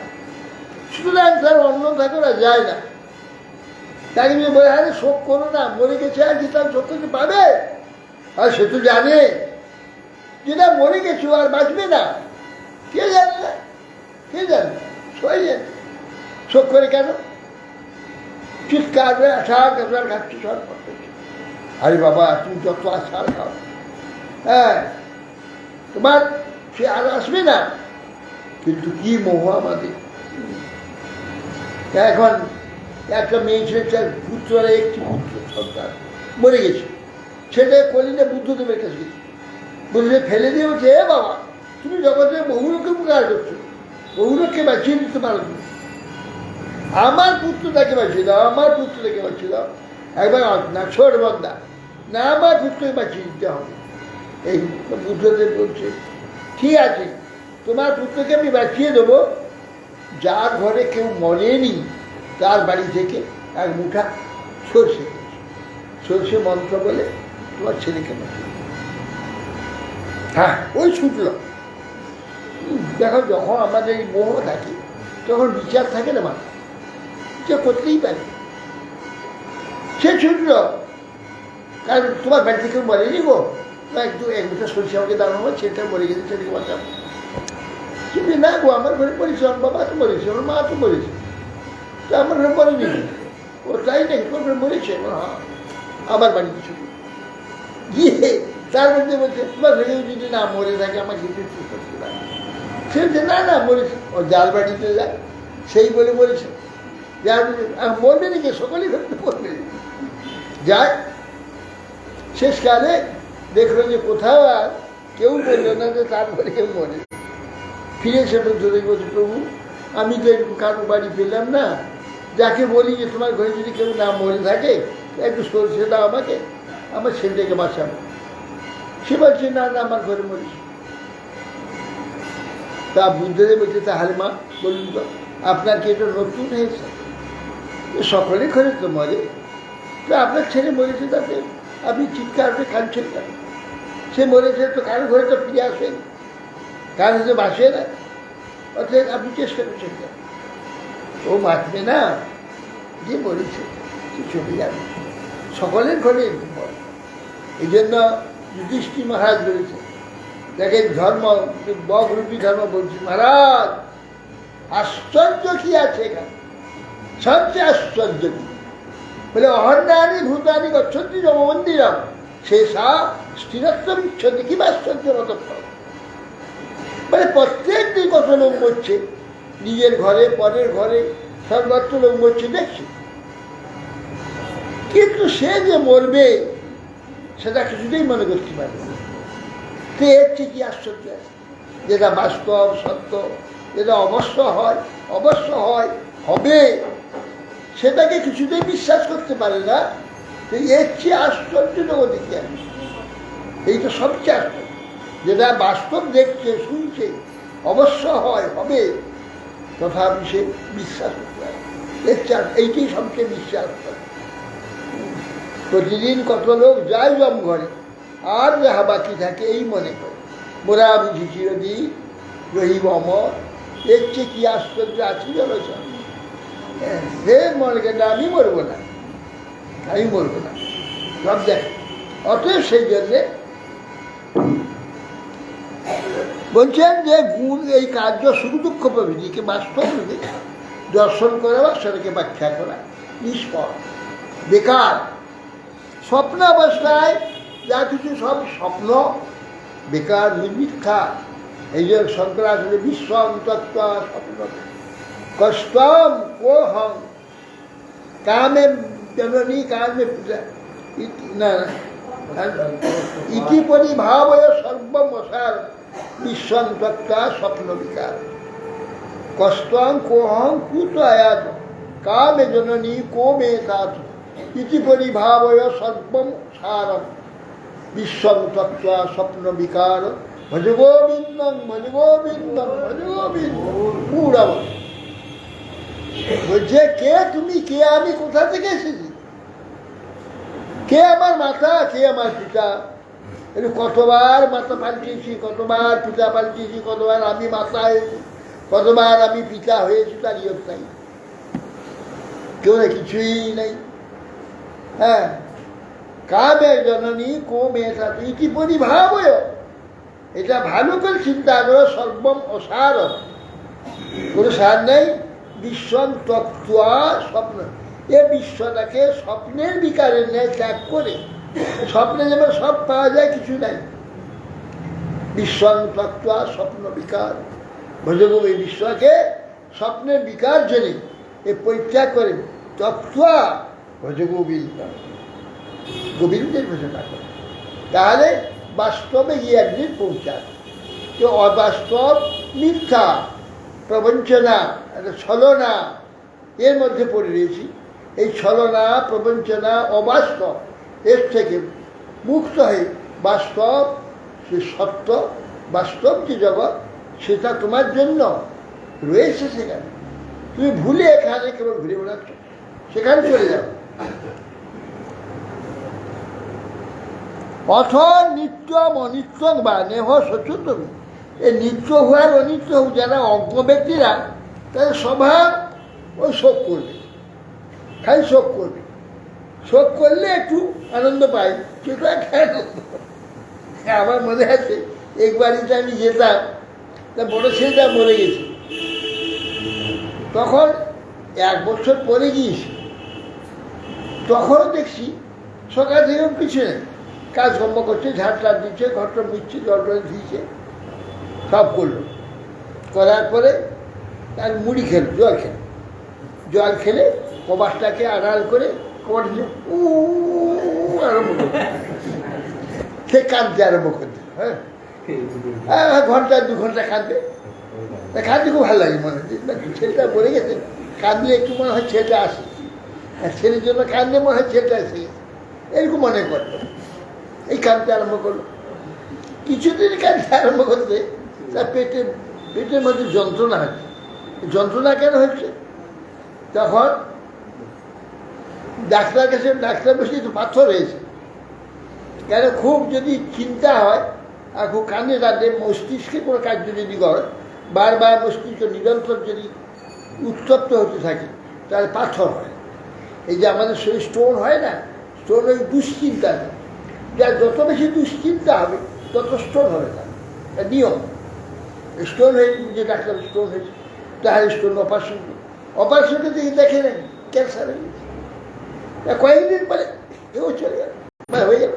[SPEAKER 1] সুতরাং তার অন্যথা করা যায় না। তাকে যদি বলে আরে শোক করো না, মরে গেছে, আর কি তার শোক করতে পাবে? আর সে তো জানে যেটা মরে গেছে আর বাঁচবে না, কে জানে না, কে জানে, সবাই জানে। শোক করে কেন? চিৎকার আষাঢ় কাঁচার খাচ্ছি সব করতেছি, আরে বাবা তুমি যত আষাঢ় খাও, হ্যাঁ তোমার সে আর আসবে না। কিন্তু কি মোহ আমাদের। এখন একটা মেয়ে ছেলেটার পুত্ররা, একটি পুত্র সন্তান মরে গেছে, ছেলে কলিনে বুদ্ধদেবের কাছে গেছে, বুদ্ধদেব ফেলে দিয়ে বলছে, এ বাবা তুমি জগতে বহু লোকের উপকার করছো, বহু লোককে বাঁচিয়ে দিতে পারো, তুমি আমার পুত্রটাকে বাঁচিয়ে দাও, আমার পুত্রটাকে বাঁচিয়ে দাও। একবার না ছোট বন্দা, না আমার পুত্রকে বাঁচিয়ে দিতে হবে। এই বুদ্ধদেব বলছে ঠিক আছে, তোমার পুত্রকে আমি বাঁচিয়ে দেবো, যার ঘরে কেউ মরেনি তার বাড়ি থেকে এক মুঠা সর্ষে মন্ত্র বলে তোমার ছেলেকে বাঁচিয়ে, হ্যাঁ ওই ছুটল। দেখো যখন আমাদের এই মোহ থাকে তখন বিচার থাকে না, মানুষ বিচার করতেই পারে, সে ছুটল, কারণ তোমার বাড়িতে কেউ বলেনি গো, একটু এক মুঠো সরষে আমাকে দাম আমার ছেলেটা মরে গেছে, ছেলেকে বাঁচাবো। কিন্তু না গো, আমার ঘরে পড়েছে, আমার বাবা তো মরেছে, আমার মা তো মরেছে, তো আমার ঘরে পড়েনি, ও তাই নাকি তোর ঘরে মরেছে? হ্যাঁ। আমার বাড়িতে ছুটি গিয়ে তার মধ্যে বলছে তোমার ঘরে যদি না মরে থাকে আমার কিছু করতে পারে। সে বলছে না না মরেছে, ও যার বাড়িতে যায় সেই বলে বলেছে, যার মরবে নাকি সকলেই ঘরে মরবে, যায়। শেষকালে দেখলো যে কোথাও আর কেউ বললো না যে তারপরে কেউ মরে। ফিরে এসে ধরে বলছে প্রভু আমি তো একটু কারো বাড়ি পেলাম না, যাকে বলি যে তোমার ঘরে যদি কেউ না মরে থাকে একটু সরষে দাও আমাকে, আমার ছেলেটাকে বাঁচাবো। সে বলছে না না আমার ঘরে মরেছে। তা বুদ্ধদেব বলছে তাহলে মা বলুন তো আপনার কি এটা নতুন হয়েছে? সকলে ঘরে তো মরে, তো আপনার ছেলে মরেছে তাতে আপনি চিৎকার করে কাঁদছেন কেন? সে মরেছে তো কারোর ঘরে তো ফিরে আসেন, কার হাতে বাসে না, অর্থাৎ আপনি চেষ্টা করছেন কেন? ও মাতবে না, যে মরেছে সে চলে যাবে, সকলের ঘরে মরে। এই জন্য যুধিষ্ঠির মহারাজ বলেছে, দেখেন ধর্ম বকরূপী ধর্ম বলছি মহারাজ আশ্চর্য কি আছে এখানে, সবচেয়ে আশ্চর্য কি বলে অহন্যানি ভূতানি গচ্ছন্তি জমমন্দিরম শেষা স্থিরত্ব বিচ্ছন্তি, কি আশ্চর্য মত মানে প্রত্যেক দিন কত লোক মরছে, নিজের ঘরে পরের ঘরে সর্বত্র লোক মরছে দেখছি, কিন্তু সে যে মরবে সেটা কিছুতেই মনে করতে পারবে না। তো এর চেয়ে কি আশ্চর্য আছে, যেটা বাস্তব সত্য, যেটা অবশ্য হয় হবে, সেটাকে কিছুতেই বিশ্বাস করতে পারে না। এর চেয়ে আশ্চর্য জগতে কি আছে? এইটা সবচেয়ে আশ্চর্য, যেটা বাস্তব দেখছে শুনছে অবশ্য হবে, তথাপি সে বিশ্বাস করতে পারে। এইটাই সবচেয়ে বিশ্বাস করে। প্রতিদিন কত লোক যায় জম ঘরে, আর যাহা বাকি থাকে এই মনে করে মোরা বুঝি চিরদিন রহিব অমর। এর চেয়ে কি আশ্চর্য আছে চলেছে? সে মনে করেন আমি মরবো না, সব দেখ। অতএব সেই জন্যে বলছেন যে গুণ এই কার্য সুখ দুঃখ প্রভৃতিকে বাস্তব রূপে দর্শন করা বা সেটাকে ব্যাখ্যা করা নিষ্ফল, বেকার। স্বপ্ন অবস্থায় যা কিছু সব স্বপ্ন, বেকার, মিথ্যা। এই যে শঙ্করাচার্য বিশ্বম তত্ত্ব স্বপ্ন কষ্টম কোহং কামে জননী কামে না ইতি পরিভাবয় সর্বমসার বিশ্বম তত্ত্ব স্বপ্ন বিকার কষ্টম কোহং কুত আয়াত কামে জননী কো মে তাত ইতি পরিভাবয় সর্বম সারম বিশ্বম তত্ত্ব স্বপ্ন বিকার ভজ গোবিন্দং ভজ গোবিন্দং ভজ গোবিন্দ। বলছে কে তুমি, কে আমি, কোথা থেকে এসেছি, কে আমার মাতা, কে আমার পিতা। কতবার মাতা পাল্টিয়েছি, কতবার পিতা পাল্টিয়েছি, কতবার আমি মাতা হয়েছি, কতবার আমি পিতা হয়েছি, তার ইয়ত নাই, কেউ না কিছুই নেই। হ্যাঁ, কামে জননী কো মেয়েটা ইতি পরিভাবয়, এটা ভালো করে চিন্তা করো, সর্বম অসার, কোনো সার নেই। বিশ্বম তত্ত্ব স্বপ্ন, এ বিশ্বটাকে স্বপ্নের বিকারের ন্যায় ত্যাগ করে, স্বপ্নে যেমন সব পাওয়া যায় কিছু নাই, বিশ্বম তত্ত্ব স্বপ্ন বিকার ভজগোব, এই বিশ্বকে স্বপ্নের বিকার জেনে এ পরিত্যাগ করে তত্ত্ব ভজগোবিন্দ, গোবিন্দের ভজনা করে, তাহলে বাস্তবে গিয়ে একদিন পৌঁছায়। তো অবাস্তব মিথ্যা প্রবঞ্চনা, একটা ছলনা, এর মধ্যে পড়ে রয়েছি। এই ছলনা প্রবঞ্চনা অবাস্তব, এর থেকে মুক্ত হয়ে বাস্তব সে সত্য, বাস্তব যে জগৎ সেটা তোমার জন্য রয়েছে, সেখানে তুমি ভুলে এখানে কেবল ঘুরে বেড়াচ্ছ, সেখানে চলে যাও। অথ নিত্যম অনিত্যং বা নেহ সচেতন, এই নিত্য হওয়ার অনিত্য হোক, যারা অজ্ঞ ব্যক্তিরা তাদের স্বভাব ওই শোক করবে, খালি শোক করবে। শোক করলে একটু আনন্দ পাই, সেটা একটা আনন্দ। আমার মনে আছে এক বাড়িতে আমি যেতাম, তা বড় ছেলেটা মরে গেছে, তখন 1 বছর পরে গিয়েছি, তখন দেখছি সকাল থেকে পিছনে কাজকর্ম করছে, ঝাড় টাড় দিচ্ছে, ঘরটা মুছছে, জল টল দিচ্ছে, সব করলো। করার পরে তার মুড়ি খেলো, জল খেলে কবাসটাকে আড়াল করে কবাস আরম্ভ করতে, সে কাঁদতে আরম্ভ করতে। হ্যাঁ, ঘন্টা 2 ঘন্টা কাঁদবে, কাঁদতে খুব ভালো লাগে, মনে হচ্ছে ছেলেটা মরে গেছে, কাঁদলে একটু মনে হয় ছেলেটা আসে, আর ছেলের জন্য কাঁদলে মনে হয় ছেলেটা এসে গেছে, এরকম মনে করলো। এই কাঁদতে আরম্ভ করলো, কিছুদিন কাঁদতে আরম্ভ করতে তার পেটের মধ্যে যন্ত্রণা হচ্ছে। যন্ত্রণা কেন হচ্ছে? তখন ডাক্তার কাছে, ডাক্তার বসে একটু পাথর হয়েছে, কেন খুব যদি চিন্তা হয় আর খুব কানে রাখে, মস্তিষ্কে কোনো কার্য যদি করে, বারবার মস্তিষ্ক নিরন্তর যদি উত্তপ্ত হতে থাকে, তাহলে পাথর হয়। এই যে আমাদের শরীর স্টোন হয় না, স্টোন ওই দুশ্চিন্তা, যার যত বেশি দুশ্চিন্তা হবে তত স্টোন হবে না, নিয়ম। স্টোন হয়ে যে ডাক্তার স্টোন হয়েছে, তাহলে স্টোন অপারেশনকে দেখে নেন ক্যান্সার হয়ে গেছে, কয়েকদিন পরে এও চলে গেল, হয়ে গেল।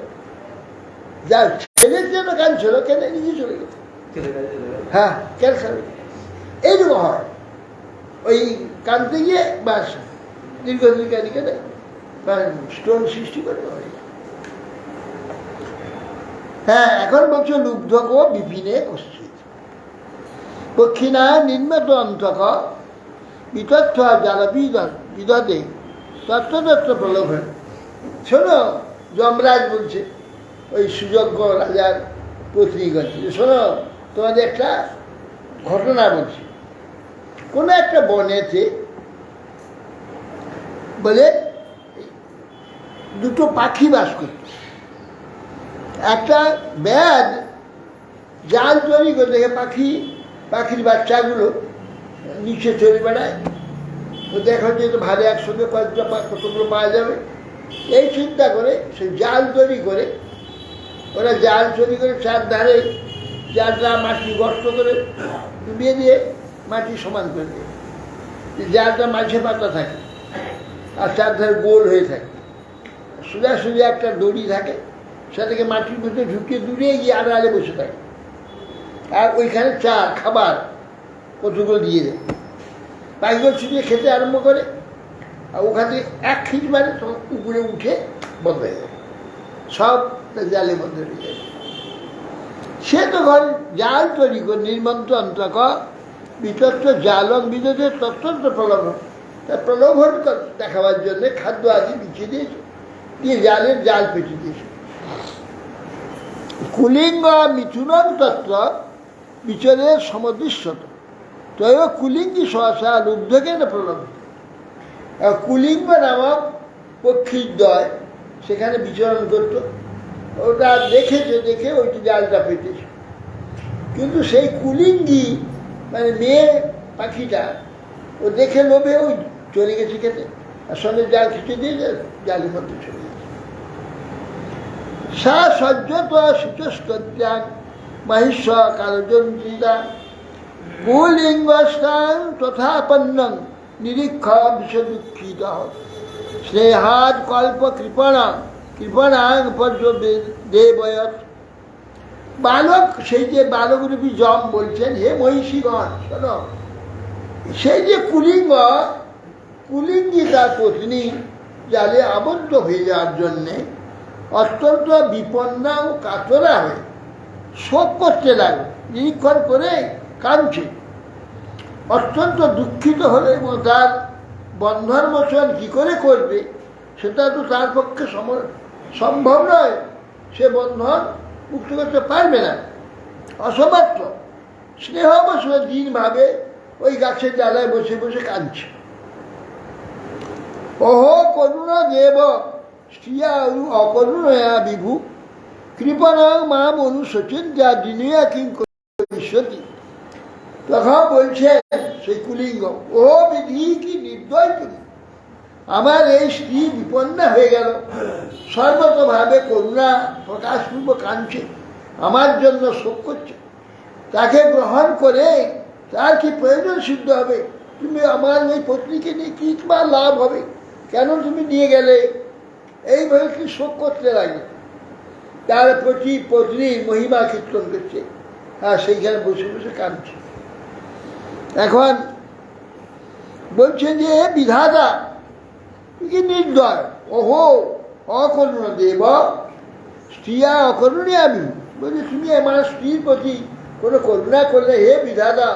[SPEAKER 1] যার ছেলের জন্য কাঁদছিল কেন, নিজে চলে গেছে, হ্যাঁ ক্যান্সার হয়ে গেছে। এইরকম হয়, ওই কাঁদতে গিয়ে বাস দীর্ঘদিন কাঁদি কেটে স্টোন সৃষ্টি করে। হ্যাঁ, এখন বলছো লুব্ধক বিপিনে কশ্চিৎ পক্ষিণা নির্মিত অন্তক বিতথ্য বিদতে তত্ত্বতত্ত্ব প্রলোভন। শোনো, যমরাজ বলছে ওই সুযোগ্য রাজার পত্নীগণকে, শোনো তোমাদের একটা ঘটনা বলছি। কোনো একটা বনেতে বলে 2টো পাখি বাস করত। একটা ব্যাগ জাল তৈরি করে দেখে পাখির বাচ্চাগুলো নিচে চলে বেড়ায়, তো দেখা হচ্ছে তো ভালো একসঙ্গে কতগুলো পাওয়া যাবে, এই চিন্তা করে সে জাল তৈরি করে, ওরা জাল তৈরি করে চারধারে জালটা মাটি গর্ত করে ডুবিয়ে দিয়ে মাটি সমান করে দিয়ে, জালটা মাঝে পাতা থাকে আর চারধারে গোল হয়ে থাকে, সোজাসুজি একটা দড়ি থাকে, সেটাকে মাটির মধ্যে ঢুকিয়ে দূরে গিয়ে আড়ালে বসে থাকে, আর ওইখানে চা খাবার কতগুলো দিয়ে দেয়। পাখিগুলো ছিটিয়ে খেতে আরম্ভ করে, আর ওখান থেকে 1 খিঁচ মারে তখন উপরে উঠে বন্ধ হয়ে যায়, সব জালের মধ্যে ঢুকে যায়। সে তখন জাল তৈরি করে নির্মন্ত অন্তক বিতত্ত্ব জালং বিদতে তত্ত্ব প্রলোভন, তার প্রলোভন দেখাবার জন্যে খাদ্য আদি বিছিয়ে দিয়েছে, দিয়ে জাল পেঁচে দিয়েছে। কুলিঙ্গ মিথুনং তত্ত্ব বিচরের সমদৃশ্যত তৈব কুলিঙ্গি সহসা লুব্ধকে না প্রলোভন। কুলিঙ্গ নামক পক্ষীর দয় সেখানে বিচরণ করত, ওটা দেখে ওইটি জালটা পেতেছে, কিন্তু সেই কুলিঙ্গি মানে মেয়ে পাখিটা ও দেখে লোভে ওই চলে গেছে খেতে, আর সঙ্গে জাল খিচে দিয়ে জালের মধ্যে চলে গেছে। সা সজ্জত শুচস্কত্যাং মহিষ কালজন্ত্রিতা কুলিঙ্গস্থান তথাপন্নং নিরীক্ষ বিষদুঃখিত স্নেহাদ কল্প কৃপণাং দেবয়ত। বালক, সেই যে বালকরূপী যম বলছেন, হে মহিষীগণ শোনো, সেই যে কুলিঙ্গি তার পত্নী জালে আবদ্ধ হয়ে যাওয়ার জন্যে অত্যন্ত বিপন্না ও কাতরা হয়ে শোক করতে লাগলো, নিরীক্ষণ করে কাঁদছে, অত্যন্ত দুঃখিত হলে এবং তার বন্ধন মোচন কী করে করবে সেটা তো তার পক্ষে সম্ভব নয়, সে বন্ধন মুক্ত করতে পারবে না, অসমর্থ। স্নেহবশত দিনভাবে ওই গাছের ডালায় বসে বসে কাঁদছে। ওহো করুণ দেব স্ত্রিয়া অকরুণয়া বিভু কৃপণাং মাম অনুশোচন যা দিনিয়া কিং ভবিষ্যতি। তখন বলছে সেই কুলিঙ্গ, ও বিধি কি নির্দয় তুমি, আমার এই স্ত্রী বিপন্না হয়ে গেল, সর্বতভাবে করুণা প্রকাশপূর্বক কাঁদছে, আমার জন্য শোক করছে। তাকে গ্রহণ করে তার কি প্রয়োজন সিদ্ধ হবে? তুমি আমার ওই পত্নীকে নিয়ে কি তোমার লাভ হবে? কেন তুমি নিয়ে গেলে? এইভাবে কি শোক করতে লাগে। তার প্রতি পত্নীর মহিমা কীর্তন করছে, আর সেইখানে বসে বসে কাঁদছে। এখন বলছে যে বিধাতা কি নির্দয়, ওহো অকরুণ দেব, স্ত্রীয়া অকরুণী আমি। বলছে তুমি আমার স্ত্রীর প্রতি কোনো করুণা করলে, হে বিধাতা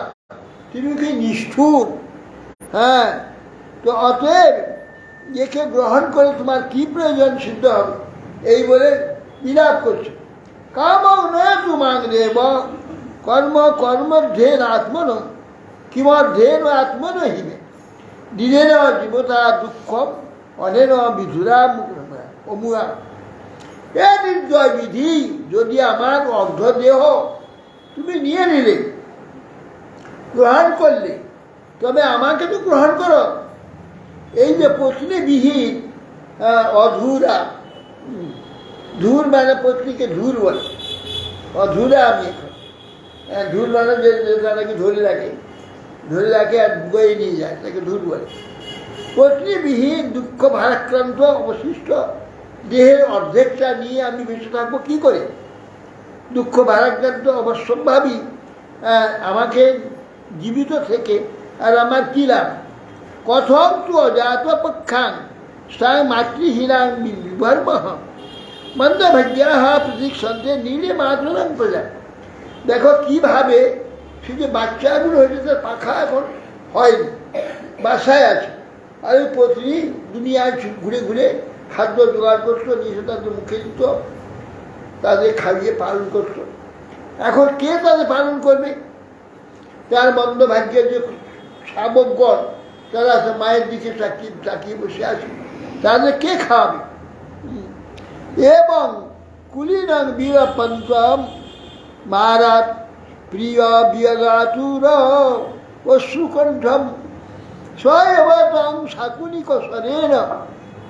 [SPEAKER 1] তুমি কি নিষ্ঠুর? হ্যাঁ, তো অতএব একে গ্রহণ করে তোমার কি প্রয়োজন সিদ্ধ হবে? এই বলে বিলাপ করছে। কাম নয় তুমাং দেব কর্ম কর্মধ্যেন আত্মন কিমধ্যেন আত্মন হিবে দিনের জীবতা দুঃখ অনেন বিধুরা অমুরা। এ নির্দয় বিধি, যদি আমার অর্ধ দেহ তুমি নিয়ে নিলে, গ্রহণ করলে, তবে আমাকে তো গ্রহণ করো। এই যে পত্নীবিহীন অধুরা, ধূর মানে পত্নীকে ধূর বলে, অধুরা আমি এখন। ধূর মানে যে তাকে ধরে রাখে আর বয়ে নিয়ে যায়, তাকে ধূর বলে। পত্নীবিহীন দুঃখ ভারাক্রান্ত অবশিষ্ট দেহের অর্ধেকটা নিয়ে আমি বেঁচে থাকবো কি করে? দুঃখ ভারাক্রান্ত অবশ্যম্ভাবী আমাকে জীবিত থেকে আর আমার কী লাভ? কথম তু অজাত পক্ষাং সায় মাতৃহীনাং বিভর্মহ মন্দভাগ্যা প্রতীক্ষন্তে নীলে মাতরং প্রজা। দেখো কিভাবে সে যে বাচ্চাগুলো হয়েছে, তার পাখা এখন হয়নি, বাসায় আছে, আর ওই পত্নী দুনিয়ায় ঘুরে ঘুরে খাদ্য জোগাড় করতো, নিজে তাদের মুখে দিত, তাদের খাইয়ে পালন করতো। এখন কে তাদের পালন করবে? তার মন্দভাগ্যের যে শাবকগণ, তারা মায়ের দিকে তাকিয়ে বসে আছে, তাদের কে খাওয়াবে? এবং কুলীনং বীরপন্তম মারাত প্রিয় বিয়গাতুর অশ্রুকণ্ঠম স্বয়বতং শাকুনিক স্বরেণ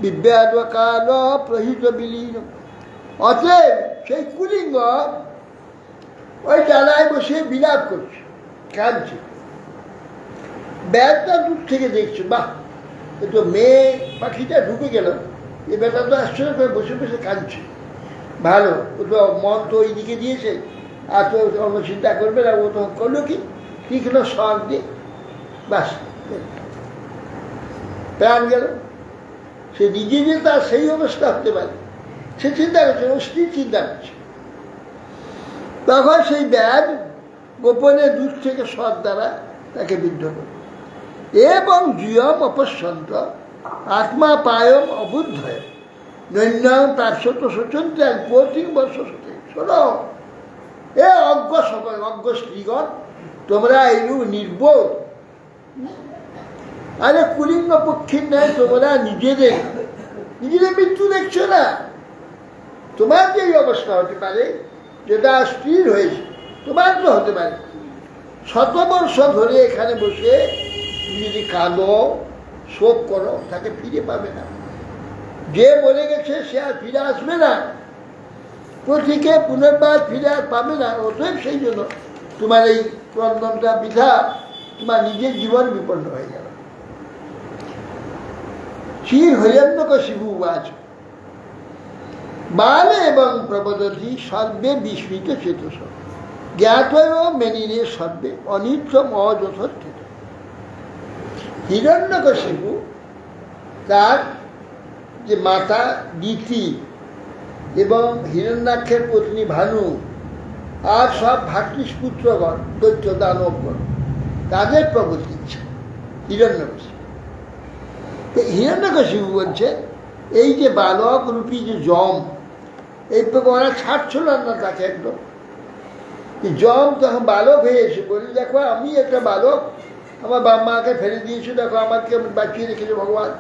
[SPEAKER 1] বিব্যাদকাল প্রহিত বিলীন। অতএব সেই কুলিঙ্গ ওই ডালায় বসে বিলাপ করছে, কাঁদছে। ব্যাগটা দূর থেকে দেখছে, বাহ, এ তো মেয়ে পাখিটা ঢুকে গেল, এ ব্যাটা তো আশ্চর্য করে বসে বসে কাঁদছে। ভালো, ও তো মন তো ওই দিকে দিয়েছে, আর তো অন্য চিন্তা করবে না। ও তো করলো কি তীক্ষ্ণ স্বর দিয়ে, বাস, প্রাণ গেল। সে নিজে যে তার সেই অবস্থা হতে পারে, সে চিন্তা করছে, ও স্ত্রী চিন্তা করছে। তখন সেই ব্যাগ গোপনে দূর থেকে স্বর দ্বারা তাকে বিদ্ধ করে। এবং জিয়ম অপশ্যন্ত আত্মা পায়ম অবুদ্ধয় নৈন্যম প্রাশ্চত শোচন্তে প্রতি বর্ষ শোতে। শোনো, এ অজ্ঞ সকল অজ্ঞ স্ত্রীগণ, তোমরা এইরূপ নির্বোধ, আরে কুলিঙ্গ পক্ষীর নয়, তোমরা নিজেদের মৃত্যু দেখছো না? তোমার যে অবস্থা হতে পারে, যেটা স্থির হয়েছে, তোমার তো হতে পারে। শতবর্ষ ধরে এখানে বসে যদি কাঁদো, শোক করো, তাকে ফিরে পাবে না। যে বলে গেছে সে আর ফিরে আসবে না, পথিকে পুনর্বার ফিরে আর পাবে না। অতএব সেই জন্য তোমার এই ক্রন্দনটা বৃথা, তোমার নিজের জীবন বিপন্ন হয়ে গেল। শ্রী হিরণ্যকশিপু উবাচ বাল এবং প্রবদতি সর্বে বিস্মিত চেতস জ্ঞাত মেনিরে সর্বে অনিত্যম অযথস্থিত। হিরণ্যকশিপু তার যে মাতা দিতি এবং হিরণ্যাক্ষের পত্নী ভানু আর সব ভাতৃপুত্রগণ, দৈত্য দানবগণ, তাদের প্রবল ইচ্ছা হিরণ্যকশিপু। হিরণ্যকশিপু বলছে, এই যে বালক রূপী যে যম, এই তো ওরা ছাড়ছিল না তাকে একদম। যম তখন বালক হয়ে এসে বলি, দেখো আমি একটা বালক, আমার বাবা মাকে ফেলে দিয়েছে, দেখো আমাকে বাঁচিয়ে রেখেছে ভগবান।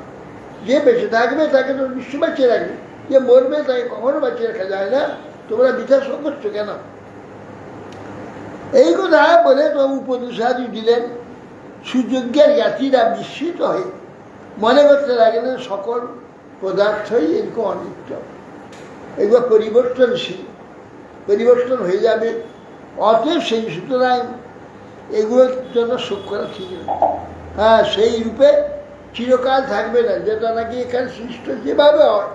[SPEAKER 1] যে বেঁচে থাকবে তাকে তো নিশ্চয় বাঁচিয়ে রাখবে, যে মরবে তাকে কখনো বাঁচিয়ে রাখা যায় না। তোমরা বিচার করছ কেন? এই কথা বলে তো উপদেশাদি দিলেন। সুযোগ্যের জ্ঞাতিরা বিস্মিত হয়ে মনে করতে লাগে না সকল পদার্থই এরকম অনিত্য, এগুলো পরিবর্তনশীল, পরিবর্তন হয়ে যাবে। অতএব সেই সুতরাং এগুলোর জন্য শোক করা ঠিক না। হ্যাঁ, সেই রূপে চিরকাল থাকবে না, যেটা নাকি এখানে সৃষ্ট যেভাবে হয়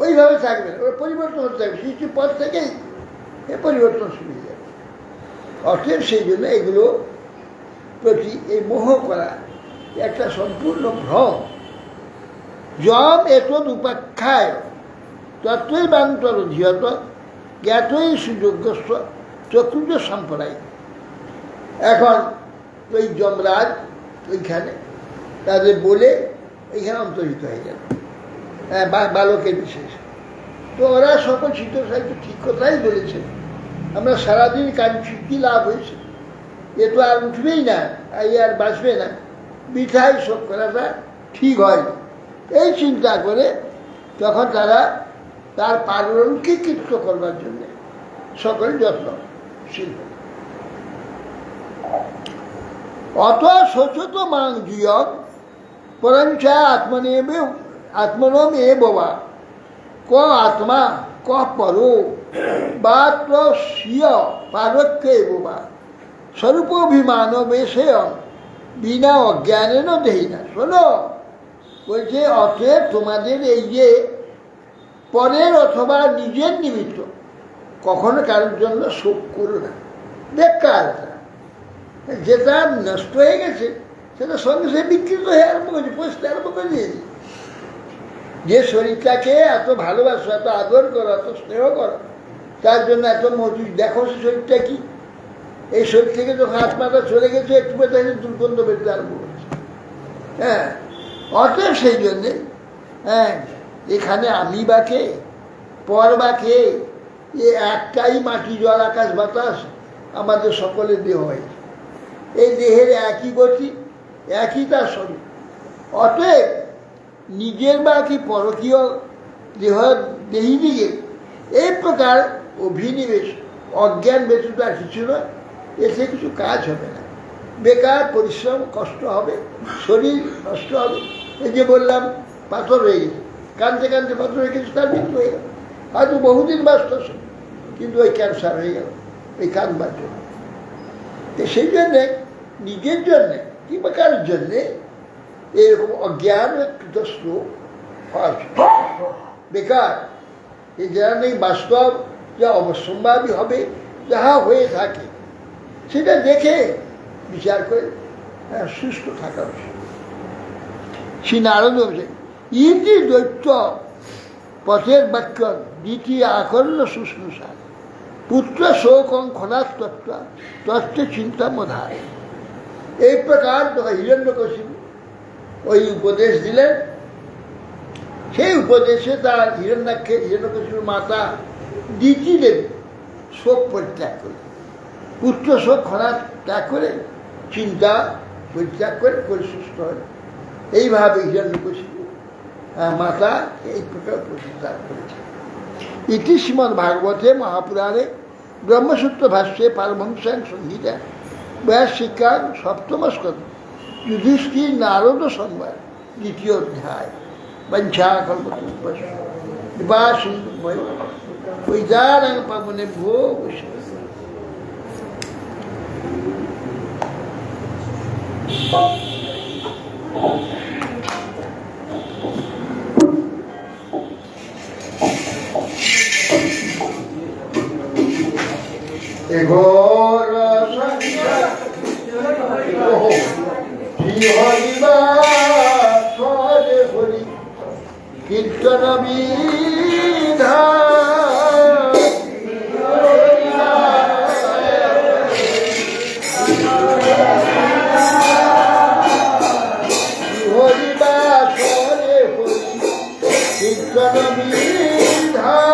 [SPEAKER 1] ওইভাবে থাকবে না, ওরা পরিবর্তন হতে থাকবে। সৃষ্টির পর থেকেই এ পরিবর্তন শুরু হয়ে যাবে। অতএব সেই জন্য এগুলো প্রতি এই মোহ করা একটা সম্পূর্ণ ভ্রম। যম এতদ উপাখ্যায় তত্ত্বই বান্তর ধিয়ত জ্ঞাতই সুযোগ্যস্ব চতুর্থ সম্প্রদায়। এখন ওই যমরাজ ওইখানে তাদের বলে এইখানে অন্তর্হিত হয়ে গেল, হ্যাঁ, বালকের বিশেষ। তো ওরা সকল শিক্ষক সাহিত্য ঠিক কথাই বলেছে, আমরা সারাদিন কাঁদছি, কী লাভ হয়েছে, এ তো আর উঠবেই না, এই আর বাঁচবে না, বৃথায় শোক করাটা ঠিক হয়। এই চিন্তা করে তখন তারা তার পালনকে কৃত্য করবার জন্য সকল যত্নশীল। অত শোচত মাং জুয়ম পরঞ্চ আত্মনম এ বাবা ক আত্মা ক পরো বা স্বীয় পারক্যে বাবা স্বরূপাভিমান বেশেয় বিনা অজ্ঞানেন দেহি না। শোনো, বলছে অতএব তোমাদের এই যে পরের অথবা নিজের নিমিত্ত কখনো কারোর জন্য শোক করো না। বেকার, যেটা নষ্ট হয়ে গেছে সেটা সঙ্গে সঙ্গে বিকৃত হয়ে আরম্ভ করেছে, পৌঁছতে আরম্ভ করে দিয়েছে। যে শরীরটাকে এত ভালোবাসো, এত আদর করো, এত স্নেহ করো, তার জন্য এত মজুরি, দেখো সে শরীরটা কি। এই শরীর থেকে যখন হাত মাথা চলে গেছে একটু বেতায় দুর্গন্ধ বেরোতে আরম্ভ করেছে। হ্যাঁ, অতএব সেই জন্যে হ্যাঁ, এখানে আমি বা কে, পর বা কে, এ একটাই মাটি জল আকাশ বাতাস আমাদের সকলের দেহ হয়েছে। এই দেহের একই গতি, একই তার শরীর। অতএব নিজের বা কি পরকীয় দেহ দেহি দিকে এই প্রকার অভিনিবেশ অজ্ঞান ব্যতীত আর কিছু নয়। এতে কিছু কাজ হবে না, বেকার পরিশ্রম, কষ্ট হবে, শরীর নষ্ট হবে। এই যে বললাম পাথর হয়ে গেছে, কাঁদতে কাঁদতে পাথর হয়ে গেছে, তার মৃত্যু হয়ে গেল। হয়তো বহুদিন বাঁচত, কিন্তু ওই ক্যান্সার হয়ে গেল এই কাঁদবার জন্য। তো সেই জন্যে নিজের জন্যে কিংবা কারোর জন্যে এরকম অজ্ঞান কৃতস্ত হওয়া বেকার। এই যারা নেই বাস্তব যা অবশ্যম্ভাবী হবে, যাহা হয়ে থাকে সেটা দেখে বিচার করে সুস্থ থাকা উচিত। শ্রী নারদ বলছে ইতি দৈত্য পথের বাক্য দ্বিতীয় আকর্ণ শুশ্রূষা পুত্র শোকং খনাত্তত্ব তত্ত্ব চিন্তা মধায়। এই প্রকার হিরণ্যকশিপু ওই উপদেশ দিলেন। সেই উপদেশে তার হিরণ্যকশিপুর মাতা দিতি দেবী শোক পরিত্যাগ করে, পুত্র শোক খনাত ত্যাগ করে, চিন্তা পরিত্যাগ করে সুস্থ হল। এইভাবে হিরণ্যকশিপু মাতা এই প্রকার প্রতিষ্ঠা করেছে। ইতি শ্রীমদ্ ভাগবতে মহাপুরাণে ব্রহ্মসূত্র ভাষ্যে পারমহংসাং সংহিতা ব্যাস শিক্ষাং সপ্তম স্কন্ধ যুধিষ্ঠির নারদ সংবাদ দ্বিতীয় অধ্যায়। কীর্তন বিধান হরিবাসরে হরি কীর্তন বিধান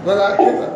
[SPEAKER 1] बड़ा अच्छा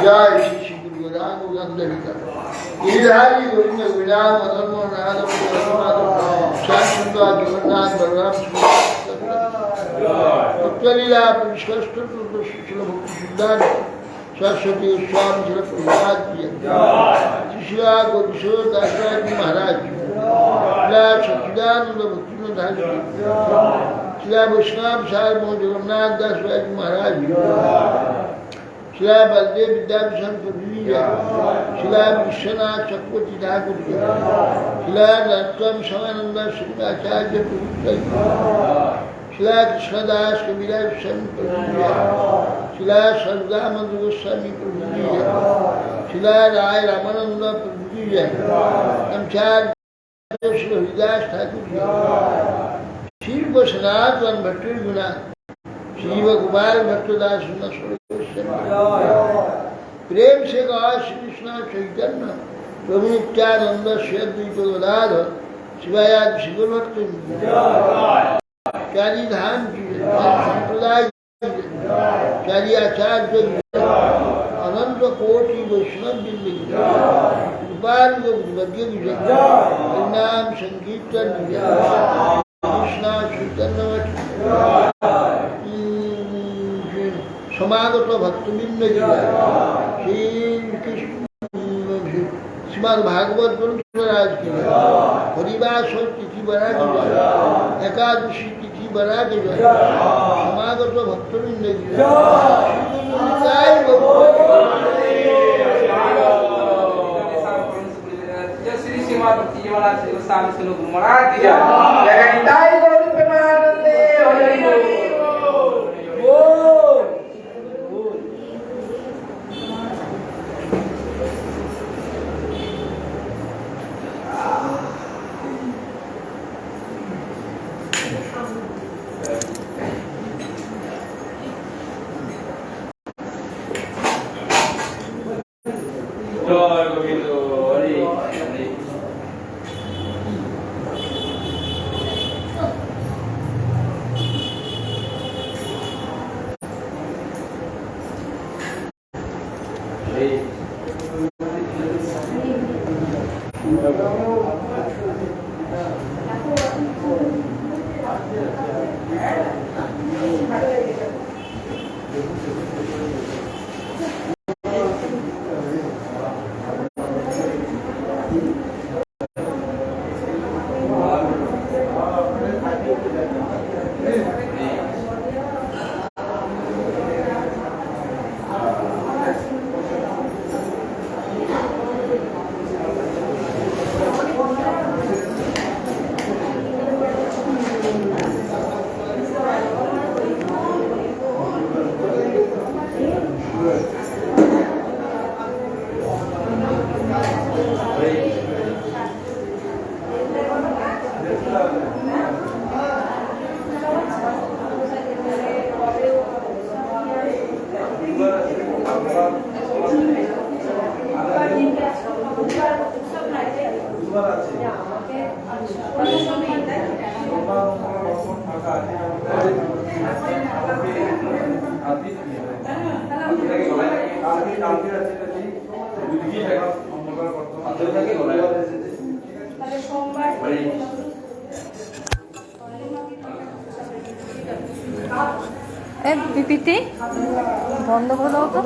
[SPEAKER 1] जय श्री श्री गुरु गोदान गंधविका गिरिधारी गोविंद विराम अधर्म नादम श्याम सुंदर जगन्नाथ बलराम उत्तरीला विश्वस्त शिल भक्ति सिद्धांत सरस्वती स्वामी शिल प्रभुपाद जी शिष्या गोविशोर दासराज जी महाराज सच्चिदानंद भक्ति धाम शिला वैष्णव सार जगन्नाथ दास जी महाराज शिला बलदेव विद्याभूषण प्रभु शिला विश्वनाथ चक्रवर्ती ठाकुर शिला नरोत्तम स्वानंद श्रीकाचार्य प्रभु शिला कृष्णदास कबीरा स्वामी प्रभु शिला सरदानंद गोस्वामी प्रभु शिला राय रामानंद प्रभु आचार्य श्री हरिदास ठाकुर श्री सनातन भट्ट गुना श्री गोपाल भट्टदास प्रेम से कहा श्री कृष्ण चैतन्य प्रभु नित्यानंद श्री अद्वैत गदाधर शिवायादि शिव भक्त चारी धाम की संप्रदाय चारी आचार्य अनंत कोटि वैष्णव बिंद गोपाल वर्ग्य हरिनाम संकीर्तन कृष्णा चैतन्य समागत भक्तबिंद श्री कृष्ण श्रीमद भागवत ग्रंथ महाराज की हरिवास तिथि बना के एकादशी तिथि बना के समागत भक्तबिंद
[SPEAKER 3] श्री श्रीमद भक्ति महाराज श्री गोस्वामी सुनो गुरु महाराज की जय जय गौर प्रेमानंदे हरि बोल। जय गोविंद हरि हरि
[SPEAKER 5] বিপিতে বন্ধ করে দাও তো।